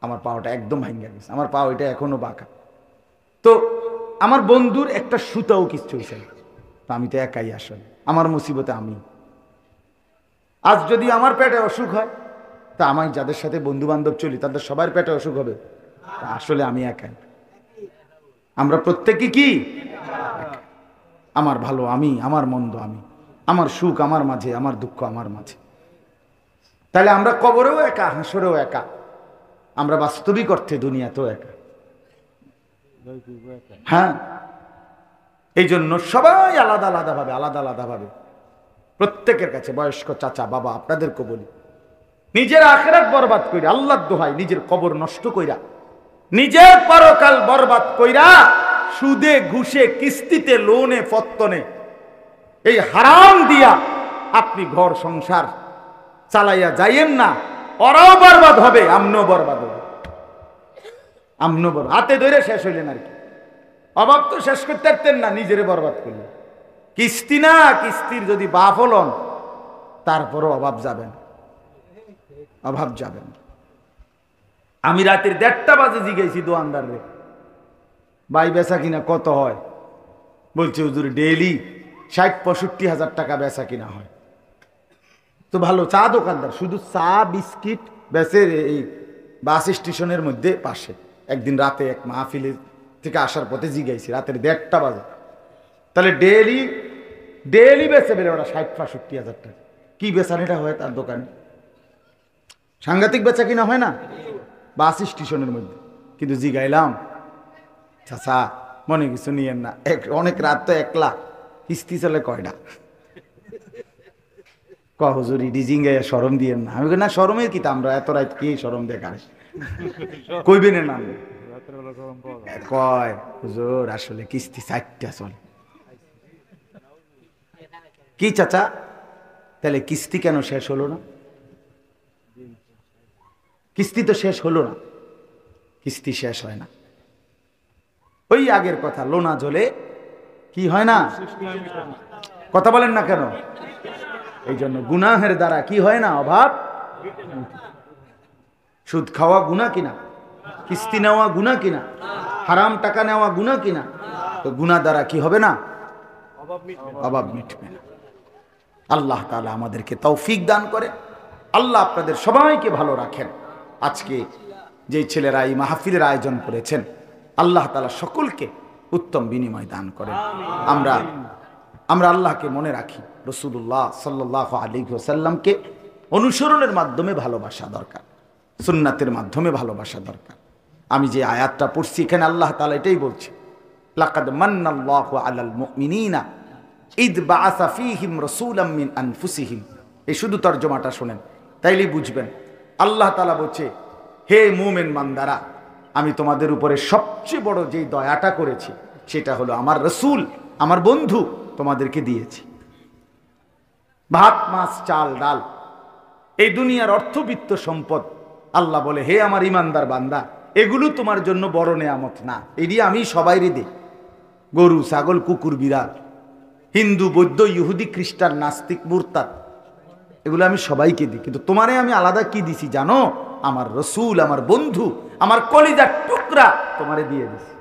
আমার পাওটা একদম ভাঙ্গে গেছে। আমার পা ওইটা এখনো বাঁকা। তো আমার বন্ধুর একটা সুতাও কিচ্ছু হয়েছে না। আমি তো একাই, আসলে আমার মুসিবতে আমি। আজ যদি আমার পেটে অসুখ হয়, তা আমি যাদের সাথে বন্ধু বান্ধব চলি তাদের সবার পেটে অসুখ হবে? আসলে আমি একাই। আমরা প্রত্যেকে কি? আমার ভালো আমি, আমার মন্দ আমি, আমার সুখ আমার মাঝে, আমার দুঃখ আমার মাঝে। তাহলে আমরা কবরেও একা, হাসরেও একা, আমরা বাস্তবিক অর্থে দুনিয়াতেও একা। হ্যাঁ, এই জন্য সবাই আলাদা আলাদা ভাবে, আলাদা আলাদা ভাবে প্রত্যেকের কাছে, বয়স্ক চাচা বাবা আপনাদেরকে বলি, নিজের আখিরাত বরবাদ কইরা, আল্লাহর দোহাই, নিজের কবর নষ্ট কইরা, নিজের পরকাল বরবাদ কইরা, সুদে ঘুষে কিস্তিতে লোনে ফত্তনে এই হারাম দিয়া আপনি ঘর সংসার চালাইয়া যাইয়েন না। ওরাও বরবাদ হবে, আমনও বরবাদ হবে। আমনও বরবাদ, হাতে ধরে শেষ হইলেন আর কি। অভাব তো শেষ করতে পারতেন না, নিজেরে বরবাদ করলেন। কিস্তি না, কিস্তির যদি বাপ হলন, তারপরও অভাব যাবেন, অভাব যাবেন। আমি রাতের 1:30 বাজে জিজ্ঞাসি দোয়ানদারে, ভাই বেচা কিনা কত হয়? বলছে হুজুর ডেইলি 60-65 হাজার টাকা বেচা কিনা হয়। তো ভালো চা দোকানদার, শুধু চা বিস্কিট বেচে এই বাস স্টেশনের মধ্যে পাশে। একদিন রাতে এক মাহফিলে থেকে আসার পথে জিজ্ঞাসি, রাতের 1:30 বাজে, তাহলে ডেইলি বেচে বেড়ে ওরা 60-65 হাজার টাকা। কি বেচানিটা হয় তার দোকানে? সাংঘাতিক বেচা কিনা হয় না বাস স্টেশনের মধ্যে। কিন্তু জিগাইলাম, চাচা মনে কিছু নিয়েন না, অনেক রাত তো, একলা কিস্তি চলে কয়টা? হুজুর ডিজিং শরম দিয়েন না। আমি না, শরমের কি, আমরা এত রাত কি শরম দেখাস? কইবেন না, কয় হুজুর আসলে কিস্তি 4টা চলে। কি চাচা, তাহলে কিস্তি কেন শেষ হলো না? কিস্তি তো শেষ হলো না, কিস্তি শেষ হয় না। ওই আগের কথা, লোনা জ্বলে কি হয় না, কথা বলেন না কেন? এই জন্য গুনাহের দ্বারা কি হয় না, অভাব। সুদ খাওয়া গুনাহ কিনা, কিস্তি নেওয়া গুনাহ কিনা, হারাম টাকা নেওয়া গুনাহ কিনা? তো গুনাহ দ্বারা কি হবে না, অভাব মিটবে না। আল্লাহ তাআলা আমাদেরকে তৌফিক দান করে। আল্লাহ আপনাদের সবাইকে ভালো রাখেন। আজকে যে ছেলেরা এই মাহফিলের আয়োজন করেছেন, আল্লাহ তাআলা সকলকে উত্তম বিনিময় দান করেন। আমরা আল্লাহকে মনে রাখি, রাসূলুল্লাহ সাল্লাল্লাহু আলাইহি ওয়াসাল্লামকে অনুসরণের মাধ্যমে ভালোবাসা দরকার, সুন্নাতের মাধ্যমে ভালোবাসা দরকার। আমি যে আয়াতটা পড়ছি এখানে আল্লাহ তাআলা এটাই বলছে, লাকাদ মান্নাল্লাহু আলাল মুমিনিনা ইদ বাআসা ফীহিম রাসূলাম মিন আনফুসিহিম। এই শুধু তরজমাটা শুনেন, তাইলেই বুঝবেন। আল্লাহ তাআলা বলছে, হে মুমিন বান্দারা, আমি তোমাদের উপরে সবচেয়ে বড় যেই দয়াটা করেছি সেটা হলো আমার রাসূল, আমার বন্ধু তোমাদেরকে দিয়েছি। ভাত মাছ চাল ডাল, এই দুনিয়ার অর্থবিত্ত সম্পদ। আল্লাহ বলে, হে আমার ইমানদার বান্দা, এগুলো তোমার জন্য বড় নেয়ামত না, এটি আমি সবাইরে দিই। গরু ছাগল কুকুর বিড়াল, হিন্দু বৌদ্ধ ইহুদি খ্রিস্টান নাস্তিক মুরতাদ, এগুলো আমি সবাইকে দিই। কিন্তু তোমারে আমি আলাদা কি দিছি জানো? আমার রাসূল, আমার বন্ধু, আমার কলিজার টুকরা তোমারে দিয়ে দিছি।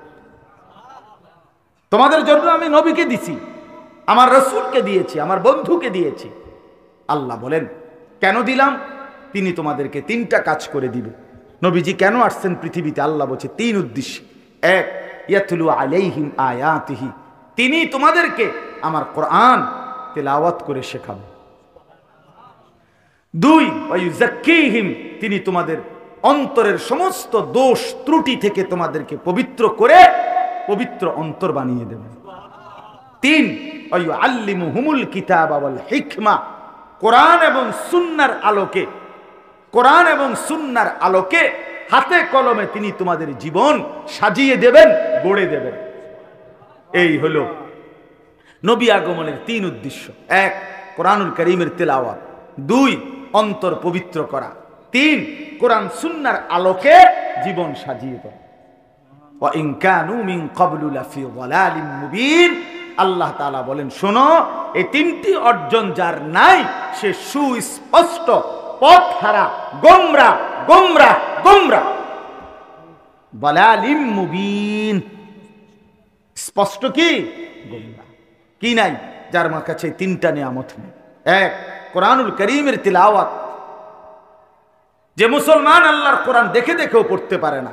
তোমাদের জন্য আমি নবীকে দিছি, আমার রাসূলকে দিয়েছি, আমার বন্ধুকে দিয়েছি। আল্লাহ বলেন কেন দিলাম? তিনি তোমাদেরকে 3টা কাজ করে দিবে। নবীজি কেন আসছেন পৃথিবীতে? আল্লাহ বলছে 3 উদ্দেশ্য। 1, ইয়াতলু আলাইহিম আয়াতিহি, তিনি তোমাদেরকে আমার কোরআন তেলাওয়াত করে শেখাবেন। 2, ওয়ায়ুযাক্কিহিম, তিনি তোমাদের অন্তরের সমস্ত দোষ ত্রুটি থেকে তোমাদেরকে পবিত্র করে পবিত্র অন্তর বানিয়ে দেবেন। 3, ওয়ায়ুআল্লিমুহুমুল কিতাবা ওয়াল হিকমা, কোরআন এবং সুন্নাহর আলোকে, কোরআন এবং সুন্নাহর আলোকে হাতে কলমে তিনি তোমাদের জীবন সাজিয়ে দেবেন, গড়ে দেবেন। এই হলো নবী আগমনের 3 উদ্দেশ্য। 1, কোরআনুল কারীমের তেলাওয়াত। 2, অন্তর পবিত্র করা। 3, কোরআন সুন্নাহর আলোকে জীবন সাজিয়ে দেওয়া। ওয়া ইন কানু মিন ক্বাবলু লাফি যালালিম মুবিন, আল্লাহ তাআলা বলেন, শোনো, এই 3টি অর্জন যার নাই সে সুস্পষ্ট পথহারা, গোমরা গোমরা গোমরা। যালালিম মুবিন, স্পষ্ট কি গোমরা। কি নাই? যার মার কাছে 3টা নিয়ামত নেই। 1, কোরআনুল কারীমের তিলাওয়াত। যে মুসলমান আল্লাহর কোরআন দেখে দেখেও পড়তে পারে না,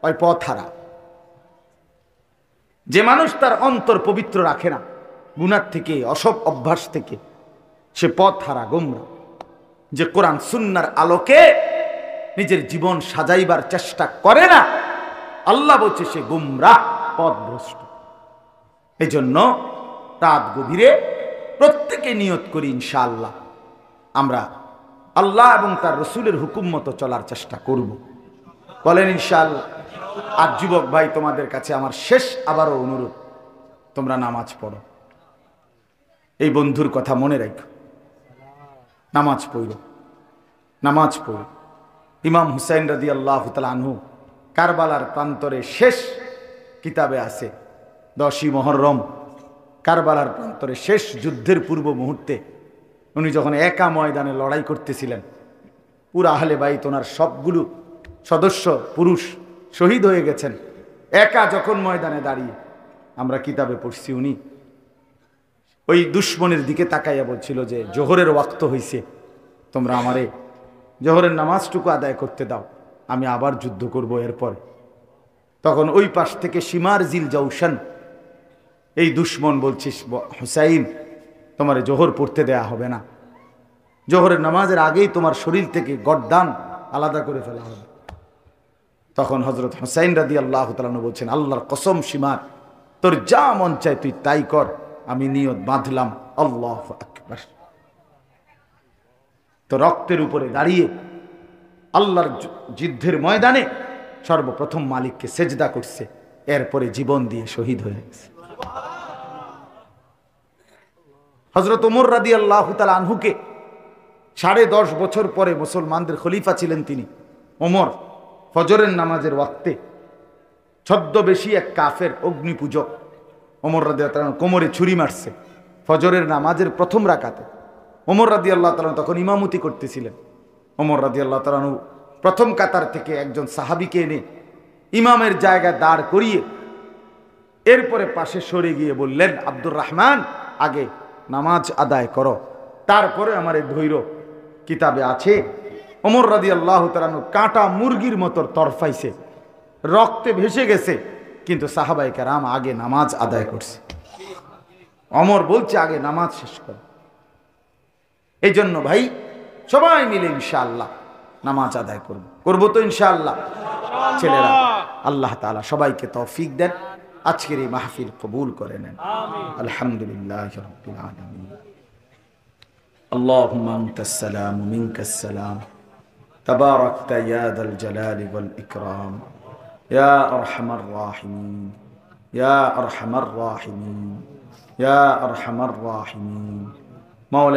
ওই পথহারা। যে মানুষ তার অন্তর পবিত্র রাখে না গুনাহ থেকে, অসৎ অভ্যাস থেকে, সে পথহারা, গোমরা। যে কোরআন সুন্নাহর আলোকে নিজের জীবন সাজাইবার চেষ্টা করে না, আল্লাহ বলছে সে গোমরাহ, পথভ্রষ্ট। এই জন্য রাত গভীরে প্রত্যেকে নিয়ত করি, ইনশাআল্লাহ আমরা আল্লাহ এবং তার রাসূলের হুকুম মতো চলার চেষ্টা করব। বলেন ইনশাআল্লাহ। আর যুবক ভাই, তোমাদের কাছে আমার শেষ আবারও অনুরোধ, তোমরা নামাজ পড়ো। এই বন্ধুর কথা মনে রাখো, নামাজ পড়ো, নামাজ পড়ো। ইমাম হুসাইন রাদিয়াল্লাহু তাআলা আনহু কারবালার প্রান্তরে শেষ কিতাবে আছে, 10ই মুহররম কারবালার প্রান্তরে শেষ যুদ্ধের পূর্ব মুহূর্তে উনি যখন একা ময়দানে লড়াই করতেছিলেন, পুরা আহলে বাইত ওনার সবগুলো সদস্য পুরুষ শহীদ হয়ে গেছেন, একা যখন ময়দানে দাঁড়িয়ে, আমরা কিতাবে পড়ছি, উনি ওই দুশ্মনের দিকে তাকাইয়া বলছিল যে জোহরের ওয়াক্ত হইছে, তোমরা আমারে জোহরের নামাজটুকু আদায় করতে দাও, আমি আবার যুদ্ধ করব এরপর। তখন ওই পাশ থেকে শিমার জিল জাউশান, এই দুশ্মন বলছিস, হুসাইন তোমারে জোহর পড়তে দেয়া হবে না, জোহরের নামাজের আগেই তোমার শরীর থেকে গর্দান আলাদা করে ফেলা হবে। তখন হযরত হুসাইন রাদিয়াল্লাহু তাআলা আনহু বলছেন, আল্লাহর কসম শিমার, তোর যা মন চায় তুই তাই কর, আমি নিয়ত বাঁধলাম, আল্লাহু আকবার। তো রক্তের উপরে দাঁড়িয়ে আল্লাহর যুদ্ধের ময়দানে সর্বপ্রথম মালিককে সেজদা করছে, এরপরে জীবন দিয়ে শহীদ হয়ে গেছে। হযরত ওমর রাদিয়াল্লাহু তাআলা আনহুকে 10.5 বছর পরে মুসলমানদের খলিফা ছিলেন তিনি ওমর, ফজরের নামাজের ওয়াক্তে ছদ্মবেশী এক কাফের অগ্নিপূজক ওমর রাদিয়াল্লাহু তাআলা কোমরে ছুরি মারছে ফজরের নামাজের প্রথম রাকাতে। ওমর রাদিয়াল্লাহু তাআলা তখন ইমামতি করতেছিলেন। ওমর রাদিয়াল্লাহু তাআলা প্রথম কাতার থেকে একজন সাহাবীকে এনে ইমামের জায়গায় দাঁড় করিয়ে এরপরে পাশে সরে গিয়ে বললেন, আব্দুর রহমান, আগে নামাজ আদায় করো, তারপরে আমার এই ধৈর্য। কিতাবে আছে ওমর রাদিয়াল্লাহু তাআলা কাঁটা মুরগির মতো তরফাইছে, রক্তে ভেসে গেছে, কিন্তু সাহাবায়ে কেরাম আগে নামাজ আদায় করছে। ওমর বলছে আগে নামাজ শেষ করো। এই জন্য ভাই সবাই মিলে ইনশাআল্লাহ নামাজ আদায় করবো তো ইনশাআল্লাহ। ছেলেরা, আল্লাহ তাআলা সবাইকে তৌফিক দেন, আজকের এই মাহফিল কবুল করে নেন। আলহামদুলিল্লাহি রাব্বিল আলামিন। আল্লাহুম্মা আনতাস সালাম ওয়া মিনকাস সালাম, তাবারাকতা ইয়া যাল জালালি ওয়াল ইকরাম, ইয়া আরহামার রাহিমিন, ইয়া আরহামার রাহিমিন, ইয়া আরহামার রাহিমিন। মাওলা